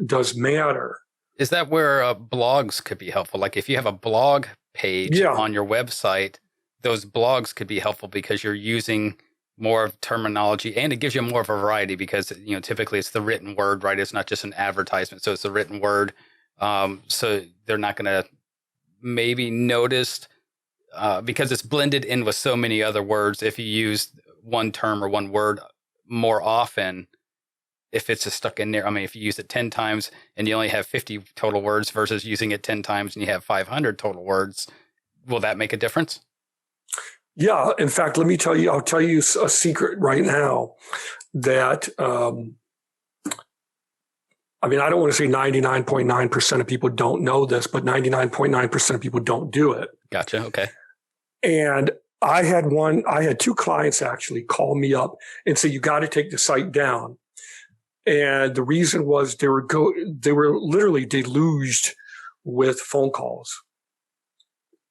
does matter. Is that where blogs could be helpful? Like if you have a blog page on your website, those blogs could be helpful because you're using more of terminology, and it gives you more of a variety because, typically it's the written word, right? It's not just an advertisement. So it's the written word. So they're not going to maybe notice because it's blended in with so many other words. If you use one term or one word more often, if it's just stuck in there, if you use it 10 times and you only have 50 total words versus using it 10 times and you have 500 total words, will that make a difference? Yeah. In fact, I'll tell you a secret right now that, I don't want to say 99.9% of people don't know this, but 99.9% of people don't do it. Gotcha. Okay. And I had two clients actually call me up and say, you got to take the site down. And the reason was they were literally deluged with phone calls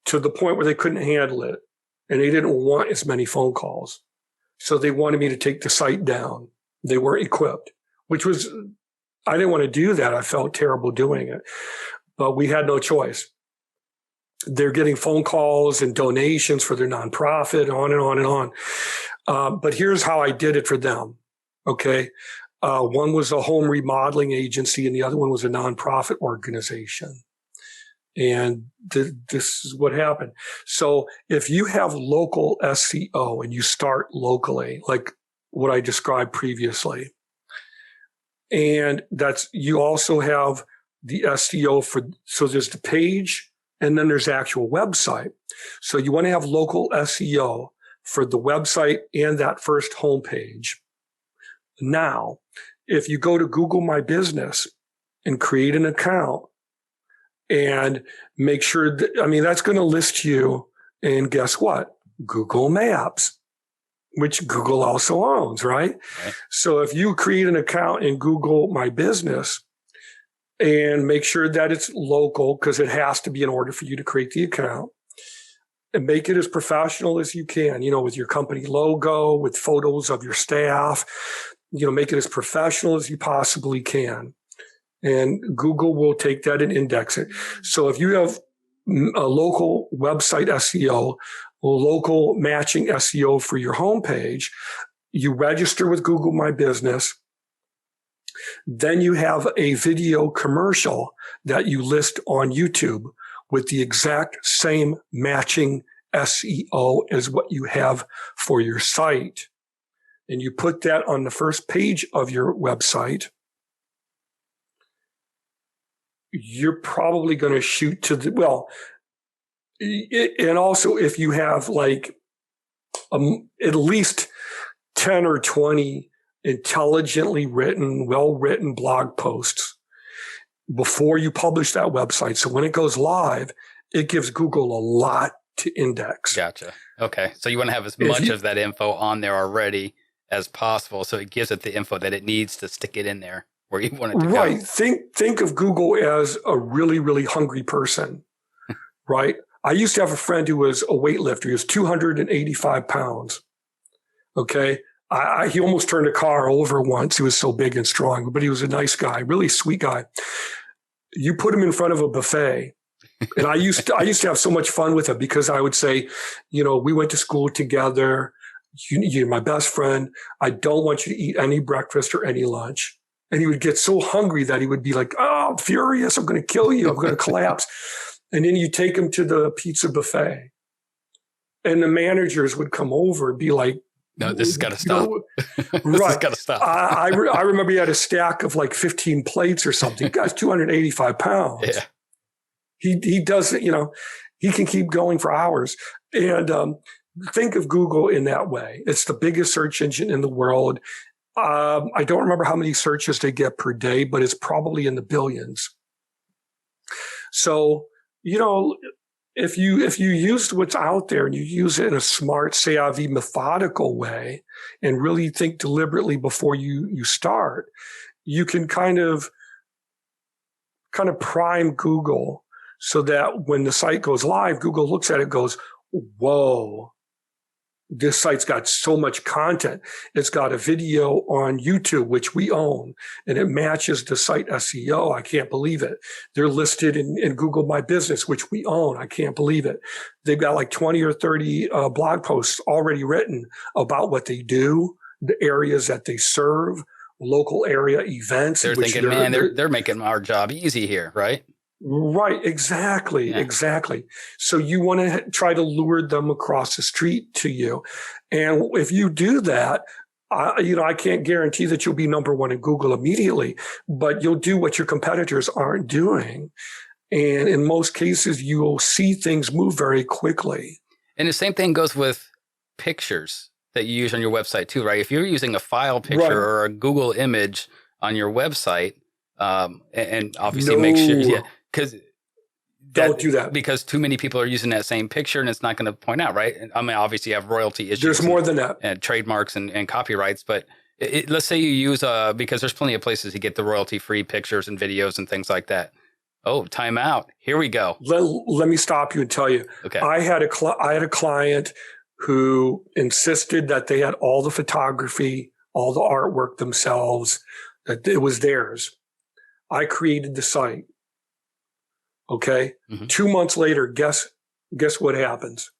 to the point where they couldn't handle it. And they didn't want as many phone calls. So they wanted me to take the site down. They weren't equipped, I didn't want to do that. I felt terrible doing it, but we had no choice. They're getting phone calls and donations for their nonprofit, on and on and on. But here's how I did it for them. Okay. One was a home remodeling agency and the other one was a nonprofit organization. And this is what happened. So if you have local SEO and you start locally, like what I described previously, and you also have the SEO so there's the page and then there's the actual website. So you want to have local SEO for the website and that first homepage. Now, if you go to Google My Business and create an account, and make sure that's going to list you in, guess what? Google Maps, which Google also owns, right? So if you create an account in Google My Business and make sure that it's local, because it has to be in order for you to create the account, and make it as professional as you can, with your company logo, with photos of your staff, make it as professional as you possibly can. And Google will take that and index it. So if you have a local website SEO, local matching SEO for your homepage, you register with Google My Business. Then you have a video commercial that you list on YouTube with the exact same matching SEO as what you have for your site. And you put that on the first page of your website. You're probably going to shoot to and also if you have at least 10 or 20 intelligently written, well-written blog posts before you publish that website. So when it goes live, it gives Google a lot to index. Gotcha. Okay. So you want to have as much of that info on there already as possible. So it gives it the info that it needs to stick it in there where you want it to go. Right. Think of Google as a really, really hungry person, right? I used to have a friend who was a weightlifter. He was 285 pounds. Okay. He almost turned a car over once. He was so big and strong, but he was a nice guy, really sweet guy. You put him in front of a buffet. And I used to have so much fun with him because I would say, we went to school together. You're my best friend. I don't want you to eat any breakfast or any lunch. And he would get so hungry that he would be like, oh, I'm furious. I'm going to kill you. I'm going to collapse. And then you take him to the pizza buffet. And the managers would come over and be like, no, this has got to stop. Right. This has got to stop. I remember he had a stack of 15 plates or something. The guy's 285 pounds. Yeah. He does, he can keep going for hours. And think of Google in that way. It's the biggest search engine in the world. I don't remember how many searches they get per day, but it's probably in the billions. So, if you use what's out there and you use it in a smart, savvy, methodical way and really think deliberately before you start, you can kind of prime Google so that when the site goes live, Google looks at it and goes, whoa, this site's got so much content. It's got a video on YouTube, which we own, and it matches the site SEO. I can't believe it. They're listed in Google My Business, which we own. I can't believe it. They've got like 20 or 30 blog posts already written about what they do, the areas that they serve, local area events. They're thinking, man, they're making our job easy here, right? Right. Exactly. Yeah. Exactly. So you want to try to lure them across the street to you. And if you do that, I can't guarantee that you'll be number one in Google immediately, but you'll do what your competitors aren't doing. And in most cases, you will see things move very quickly. And the same thing goes with pictures that you use on your website too, right? If you're using a file picture or a Google image on your website, and obviously make sure, because don't do that, because too many people are using that same picture and it's not going to point out, right? I mean, obviously you have royalty issues. There's more than that. And trademarks and copyrights, but let's say you use because there's plenty of places to get the royalty-free pictures and videos and things like that. Oh, time out. Here we go. Let me stop you and tell you. Okay. I had a client who insisted that they had all the photography, all the artwork themselves, that it was theirs. I created the site. Okay. Mm-hmm. 2 months later, guess what happens?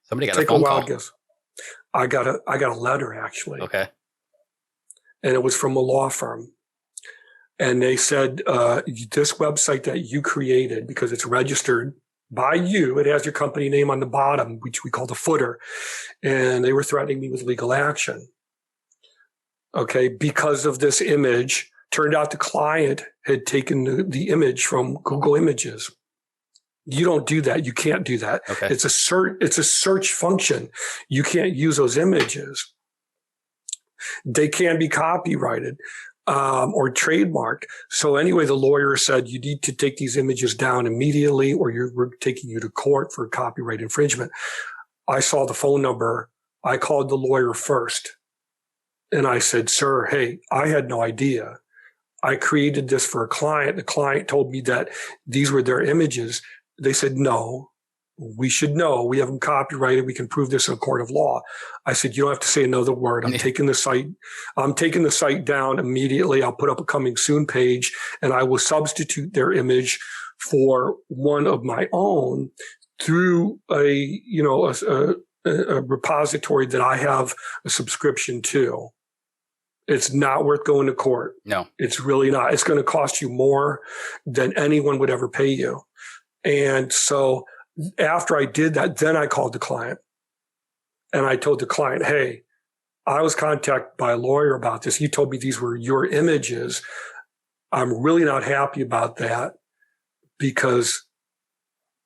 Somebody got a phone call. Guess. I got a letter actually. Okay. And it was from a law firm. And they said, this website that you created, because it's registered by you, it has your company name on the bottom, which we call the footer. And they were threatening me with legal action. Okay. Because of this image. Turned out the client had taken the image from Google Images. You don't do that. You can't do that. Okay. It's a search function. You can't use those images. They can be copyrighted or trademarked. So anyway, the lawyer said you need to take these images down immediately, or we're taking you to court for copyright infringement. I saw the phone number. I called the lawyer first, and I said, "Sir, hey, I had no idea. I created this for a client. The client told me that these were their images." They said, "No, we should know. We have them copyrighted. We can prove this in a court of law." I said, "You don't have to say another word. I'm taking the site down immediately. I'll put up a coming soon page, and I will substitute their image for one of my own through a repository that I have a subscription to." It's not worth going to court. No, it's really not. It's going to cost you more than anyone would ever pay you. And so after I did that, then I called the client and I told the client, "Hey, I was contacted by a lawyer about this. He told me these were your images. I'm really not happy about that because,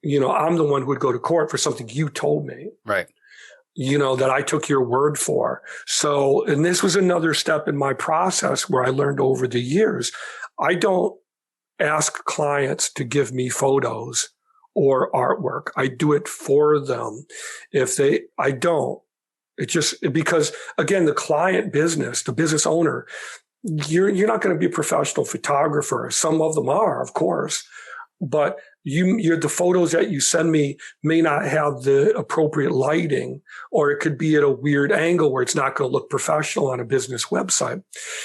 I'm the one who would go to court for something you told me. Right. That I took your word for." So, and this was another step in my process where I learned over the years, I don't ask clients to give me photos or artwork. I do it for them. I don't. Because again, the client business, the business owner, you're not going to be a professional photographer. Some of them are, of course, but the photos that you send me may not have the appropriate lighting, or it could be at a weird angle where it's not going to look professional on a business website.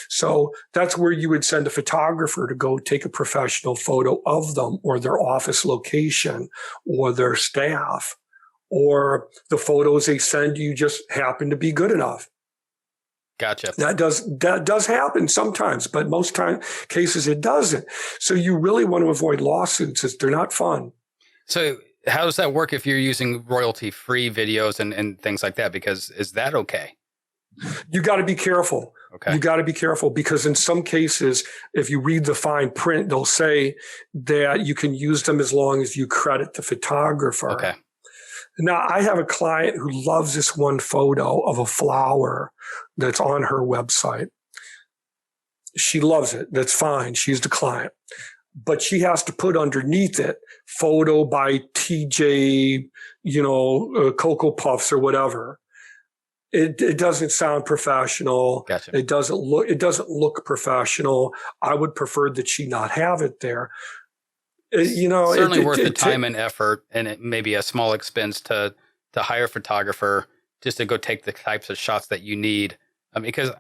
So that's where you would send a photographer to go take a professional photo of them or their office location or their staff, or the photos they send you just happen to be good enough. Gotcha. That does happen sometimes, but most cases it doesn't. So you really want to avoid lawsuits. They're not fun. So how does that work if you're using royalty-free videos and things like that? Because is that okay? You got to be careful. Okay. You got to be careful because in some cases, if you read the fine print, they'll say that you can use them as long as you credit the photographer. Okay. Now, I have a client who loves this one photo of a flower that's on her website. She loves it. That's fine. She's the client. But she has to put underneath it photo by TJ, Cocoa Puffs or whatever. It doesn't sound professional. Gotcha. It doesn't look professional. I would prefer that she not have it there. Certainly worth the time and effort, and it may be a small expense to hire a photographer just to go take the types of shots that you need. Because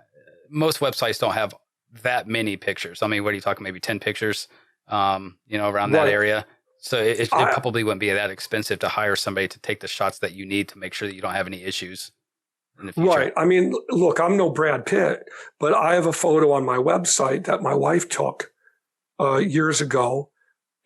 most websites don't have that many pictures. I mean, what are you talking? Maybe 10 pictures, around that area. So it probably wouldn't be that expensive to hire somebody to take the shots that you need to make sure that you don't have any issues in the future. Right. I mean, look, I'm no Brad Pitt, but I have a photo on my website that my wife took years ago.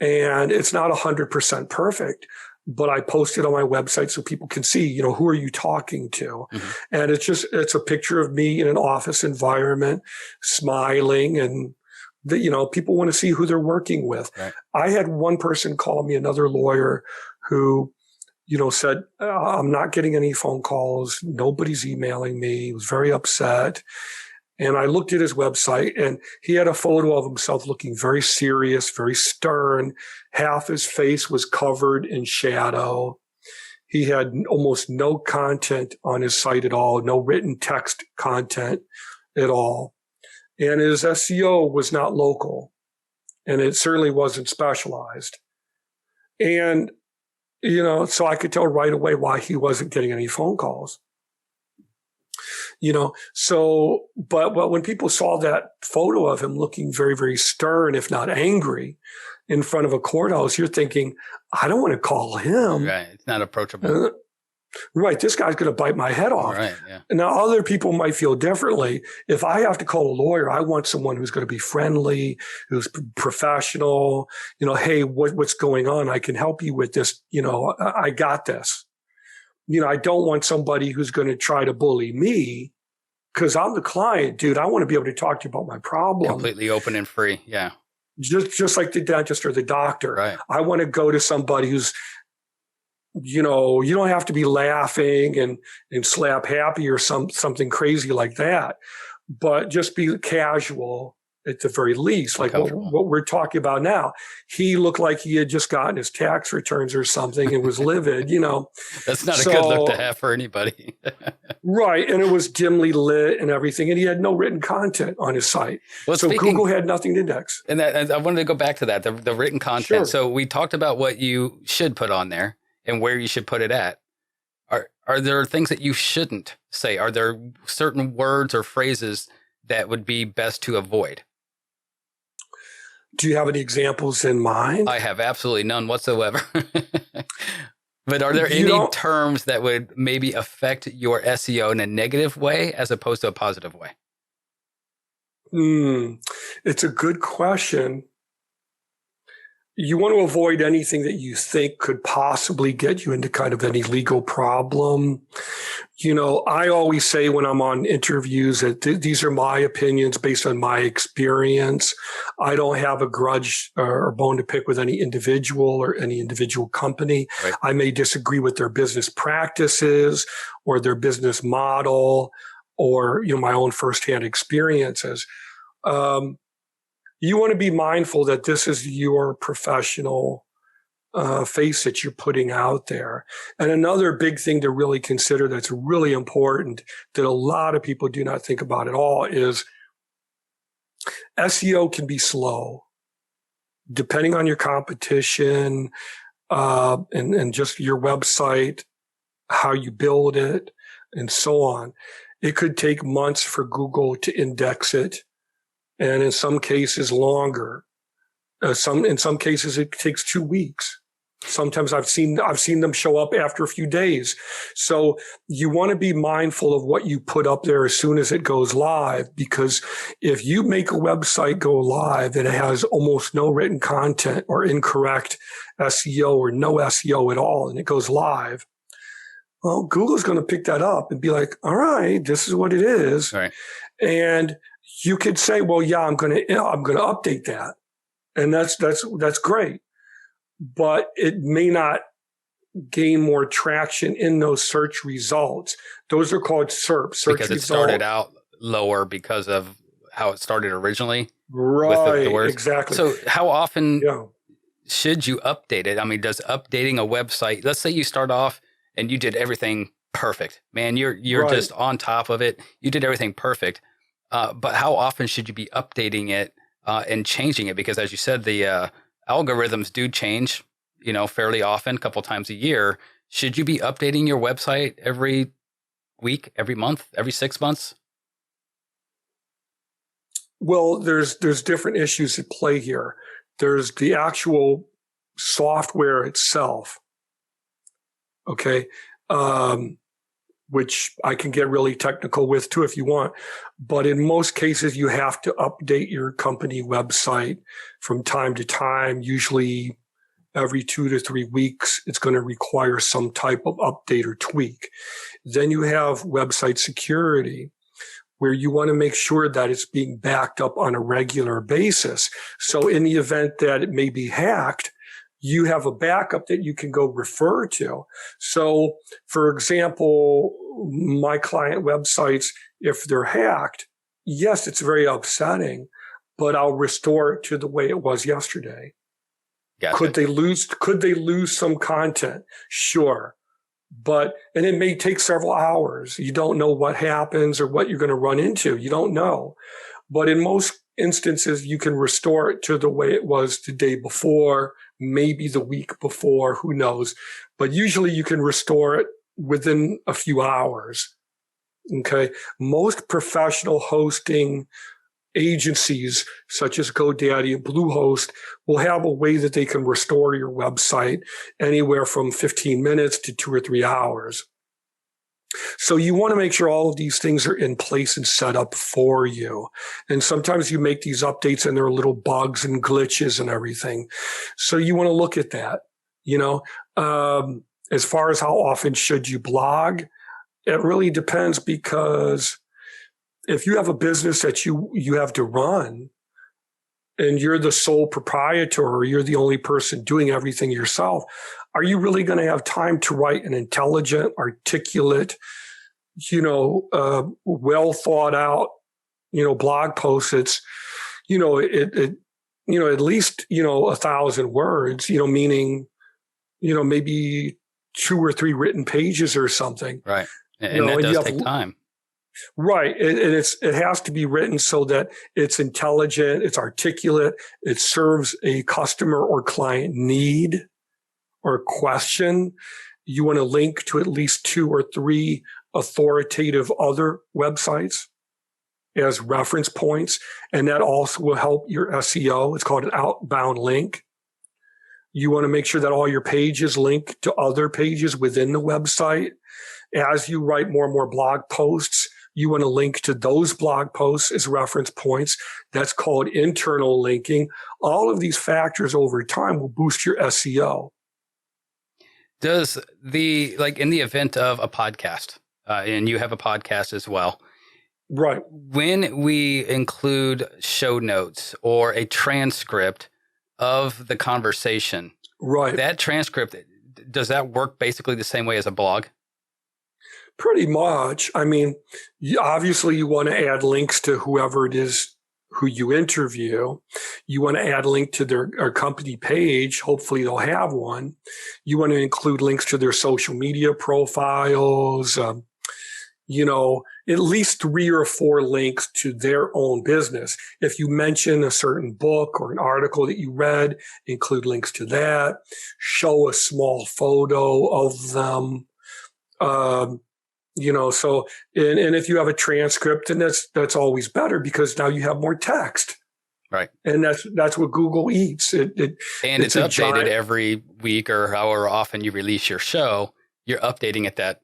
And it's not 100% perfect, but I post it on my website so people can see, who are you talking to? Mm-hmm. And it's a picture of me in an office environment, smiling, and people want to see who they're working with. Right. I had one person call me, another lawyer, who, said, I'm not getting any phone calls. Nobody's emailing me. He was very upset. And I looked at his website, and he had a photo of himself looking very serious, very stern. Half his face was covered in shadow. He had almost no content on his site at all, no written text content at all. And his SEO was not local, and it certainly wasn't specialized. And, so I could tell right away why he wasn't getting any phone calls. But when people saw that photo of him looking very, very stern, if not angry, in front of a courthouse, you're thinking, I don't want to call him. Right. It's not approachable. Right. This guy's going to bite my head off. Right. Yeah. Now, other people might feel differently. If I have to call a lawyer, I want someone who's going to be friendly, who's professional. Hey, what's going on? I can help you with this. I got this. I don't want somebody who's going to try to bully me because I'm the client, dude. I want to be able to talk to you about my problem. Completely open and free. Yeah. Just like the dentist or the doctor. Right. I want to go to somebody who's, you don't have to be laughing and slap happy or something crazy like that, but just be casual at the very least, like what we're talking about now. He looked like he had just gotten his tax returns or something and was livid, That's not a good look to have for anybody. Right. And it was dimly lit and everything. And he had no written content on his site. Well, so Google had nothing to index. And I wanted to go back to that, the written content. Sure. So we talked about what you should put on there and where you should put it at. Are there things that you shouldn't say? Are there certain words or phrases that would be best to avoid? Do you have any examples in mind? I have absolutely none whatsoever. But are there any terms that would maybe affect your SEO in a negative way as opposed to a positive way? It's a good question. You want to avoid anything that you think could possibly get you into kind of any legal problem. I always say when I'm on interviews that these are my opinions based on my experience. I don't have a grudge or bone to pick with any individual or any individual company. Right. I may disagree with their business practices or their business model or, my own firsthand experiences. You want to be mindful that this is your professional face that you're putting out there. And another big thing to really consider that's really important that a lot of people do not think about at all is SEO can be slow. Depending on your competition and just your website, how you build it, and so on. It could take months for Google to index it. And in some cases longer. In some cases it takes 2 weeks. Sometimes I've seen them show up after a few days. So you want to be mindful of what you put up there as soon as it goes live, because if you make a website go live and it has almost no written content or incorrect SEO or no SEO at all, and it goes live, well, Google's going to pick that up and be like, all right, this is what it is. Right. And you could say, well, yeah, I'm going to update that. And that's great. But it may not gain more traction in those search results. Those are called SERP, search because it result. started out lower because of how it started originally. Right, with the words. exactly. So how often Yeah. should you update it? I mean, does updating a website, let's say you start off and you did everything perfect, man, you're Right. just on top of it. You did everything perfect. But how often should you be updating it and changing it? Because as you said, the algorithms do change, fairly often, a couple times a year. Should you be updating your website every week, every month, every 6 months? Well, there's different issues at play here. There's the actual software itself, okay, which I can get really technical with too if you want. But in most cases, you have to update your company website from time to time, usually every 2 to 3 weeks. It's going to require some type of update or tweak. Then you have website security, where you want to make sure that it's being backed up on a regular basis. So in the event that it may be hacked, you have a backup that you can go refer to. So, for example, my client websites, if they're hacked, yes, it's very upsetting, but I'll restore it to the way it was yesterday. Gotcha. Could they lose some content? Sure. And it may take several hours. You don't know what happens or what you're going to run into. You don't know. But in most instances, you can restore it to the way it was the day before, maybe the week before, who knows. But usually you can restore it within a few hours. Okay. Most professional hosting agencies such as GoDaddy and Bluehost will have a way that they can restore your website anywhere from 15 minutes to 2 or 3 hours. So you want to make sure all of these things are in place and set up for you. And sometimes you make these updates and there are little bugs and glitches and everything. So you want to look at that, as far as how often should you blog, it really depends, because if you have a business that you have to run and you're the sole proprietor or you're the only person doing everything yourself, are you really going to have time to write an intelligent, articulate, well thought out, blog post that's, at least, 1,000 words, meaning, maybe 2 or 3 written pages or something. Right. And that does take time. Right. And it has to be written so that it's intelligent, it's articulate, it serves a customer or client need or question. You want to link to at least 2 or 3 authoritative other websites as reference points. And that also will help your SEO. It's called an outbound link. You want to make sure that all your pages link to other pages within the website. As you write more and more blog posts, you want to link to those blog posts as reference points. That's called internal linking. All of these factors over time will boost your SEO. Does in the event of a podcast, and you have a podcast as well, right? When we include show notes or a transcript of the conversation, right? That transcript, does that work basically the same way as a blog? Pretty much. I mean, obviously you want to add links to whoever it is who you interview. You want to add a link to their company page. Hopefully they'll have one. You want to include links to their social media profiles, at least 3 or 4 links to their own business. If you mention a certain book or an article that you read, include links to that. Show a small photo of them. So, and if you have a transcript, then that's always better, because now you have more text. Right. And that's what Google eats. And it's updated every week or however often you release your show. You're updating it that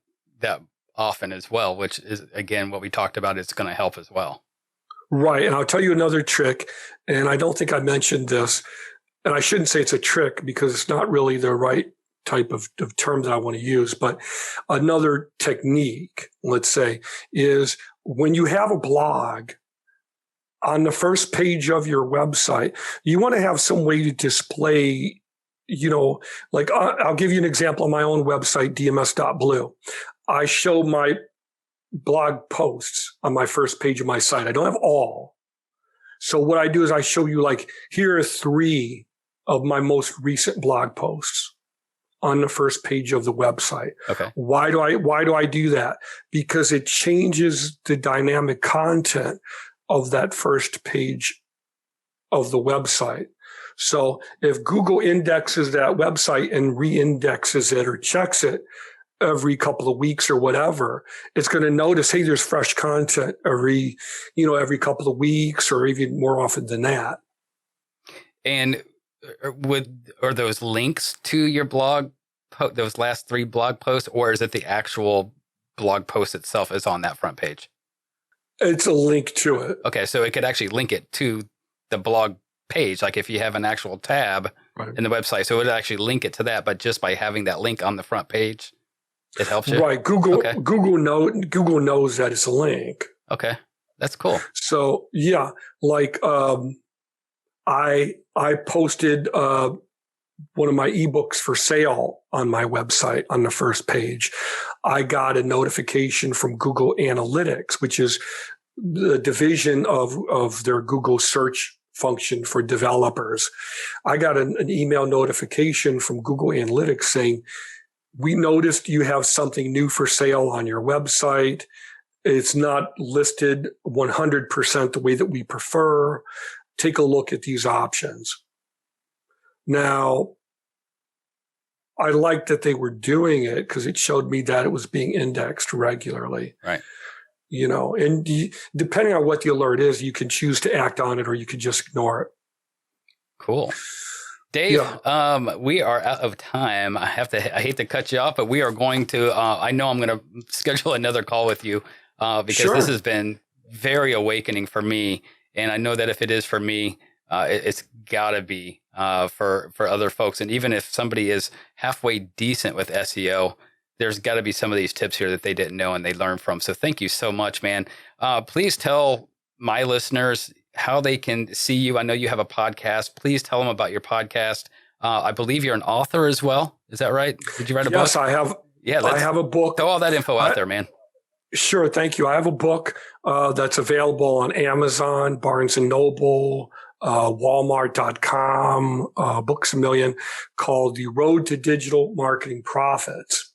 often as well, which is, again, what we talked about. It's going to help as well. Right. And I'll tell you another trick. And I don't think I mentioned this. And I shouldn't say it's a trick, because it's not really the right type of term that I want to use. But another technique, let's say, is when you have a blog, on the first page of your website, you want to have some way to display like I'll give you an example on my own website, dms.blue. I show my blog posts on my first page of my site. I don't have all. So what I do is I show you, like, here are 3 of my most recent blog posts on the first page of the website. Okay. Why do I do that? Because it changes the dynamic content of that first page of the website. So if Google indexes that website and re-indexes it or checks it every couple of weeks or whatever, it's going to notice, hey, there's fresh content every couple of weeks or even more often than that. And are those links to your blog, those last 3 blog posts, or is it the actual blog post itself is on that front page? It's a link to it. Okay, so it could actually link it to the blog page, like if you have an actual tab in the website. So it would actually link it to that, but just by having that link on the front page, it helps you? Right. Google knows that it's a link. Okay, that's cool. So yeah, like I posted one of my ebooks for sale on my website on the first page. I got a notification from Google Analytics, which is the division of their Google search function for developers. I got an email notification from Google Analytics saying, we noticed you have something new for sale on your website. It's not listed 100% the way that we prefer. Take a look at these options. Now, I liked that they were doing it because it showed me that it was being indexed regularly. Right. And depending on what the alert is, you can choose to act on it or you can just ignore it. Cool. Dave, we are out of time. I hate to cut you off, but we are going to, I know I'm going to schedule another call with you because this has been very awakening for me. And I know that if it is for me, it's got to be for other folks. And even if somebody is halfway decent with SEO, there's got to be some of these tips here that they didn't know and they learned from. So thank you so much, man. Please tell my listeners how they can see you. I know you have a podcast. Please tell them about your podcast. I believe you're an author as well. Is that right? Did you write a book? Yes, I have. Yeah, I have a book. Throw all that info out there, man. Sure. Thank you. I have a book that's available on Amazon, Barnes & Noble, Walmart.com, Books A Million, called The Road to Digital Marketing Profits.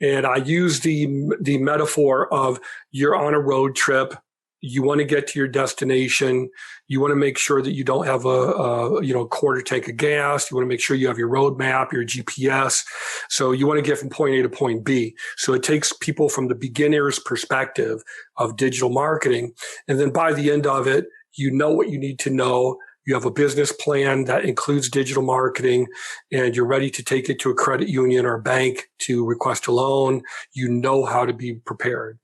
And I use the metaphor of you're on a road trip. You want to get to your destination. You want to make sure that you don't have a quarter tank of gas. You want to make sure you have your roadmap, your GPS. So you want to get from point A to point B. So it takes people from the beginner's perspective of digital marketing. And then by the end of it, you know what you need to know. You have a business plan that includes digital marketing, and you're ready to take it to a credit union or a bank to request a loan. You know how to be prepared.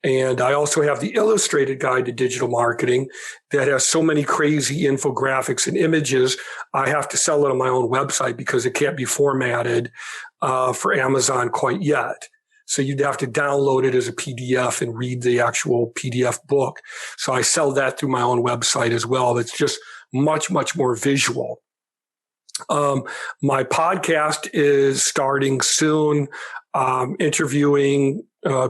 And I also have the illustrated guide to digital marketing that has so many crazy infographics and images. I have to sell it on my own website because it can't be formatted for Amazon quite yet. So you'd have to download it as a PDF and read the actual PDF book. So I sell that through my own website as well. It's just much, much more visual. My podcast is starting soon, interviewing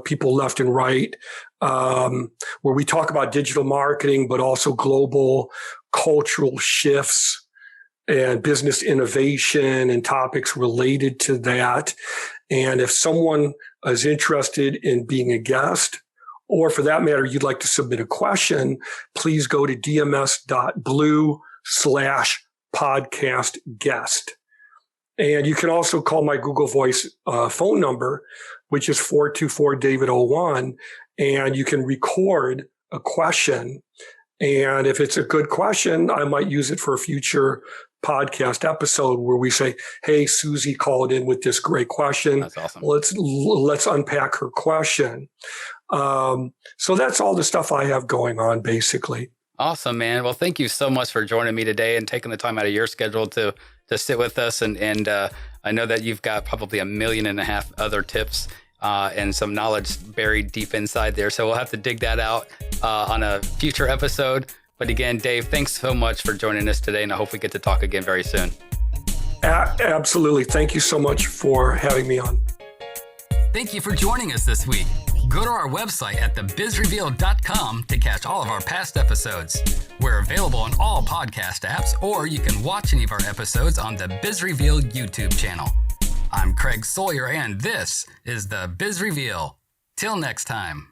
people left and right, where we talk about digital marketing, but also global cultural shifts and business innovation and topics related to that. And if someone is interested in being a guest, or for that matter, you'd like to submit a question, please go to dms.blue/podcast guest. And you can also call my Google Voice phone number, which is 424-DAVID01, and you can record a question. And if it's a good question, I might use it for a future podcast episode where we say, hey, Susie called in with this great question. That's awesome. Let's unpack her question. So that's all the stuff I have going on, basically. Awesome, man. Well, thank you so much for joining me today and taking the time out of your schedule to sit with us. And I know that you've got probably 1.5 million other tips and some knowledge buried deep inside there. So we'll have to dig that out on a future episode. But again, Dave, thanks so much for joining us today, and I hope we get to talk again very soon. Absolutely. Thank you so much for having me on. Thank you for joining us this week. Go to our website at thebizreveal.com to catch all of our past episodes. We're available on all podcast apps, or you can watch any of our episodes on the Biz Reveal YouTube channel. I'm Craig Sawyer, and this is the Biz Reveal. Till next time.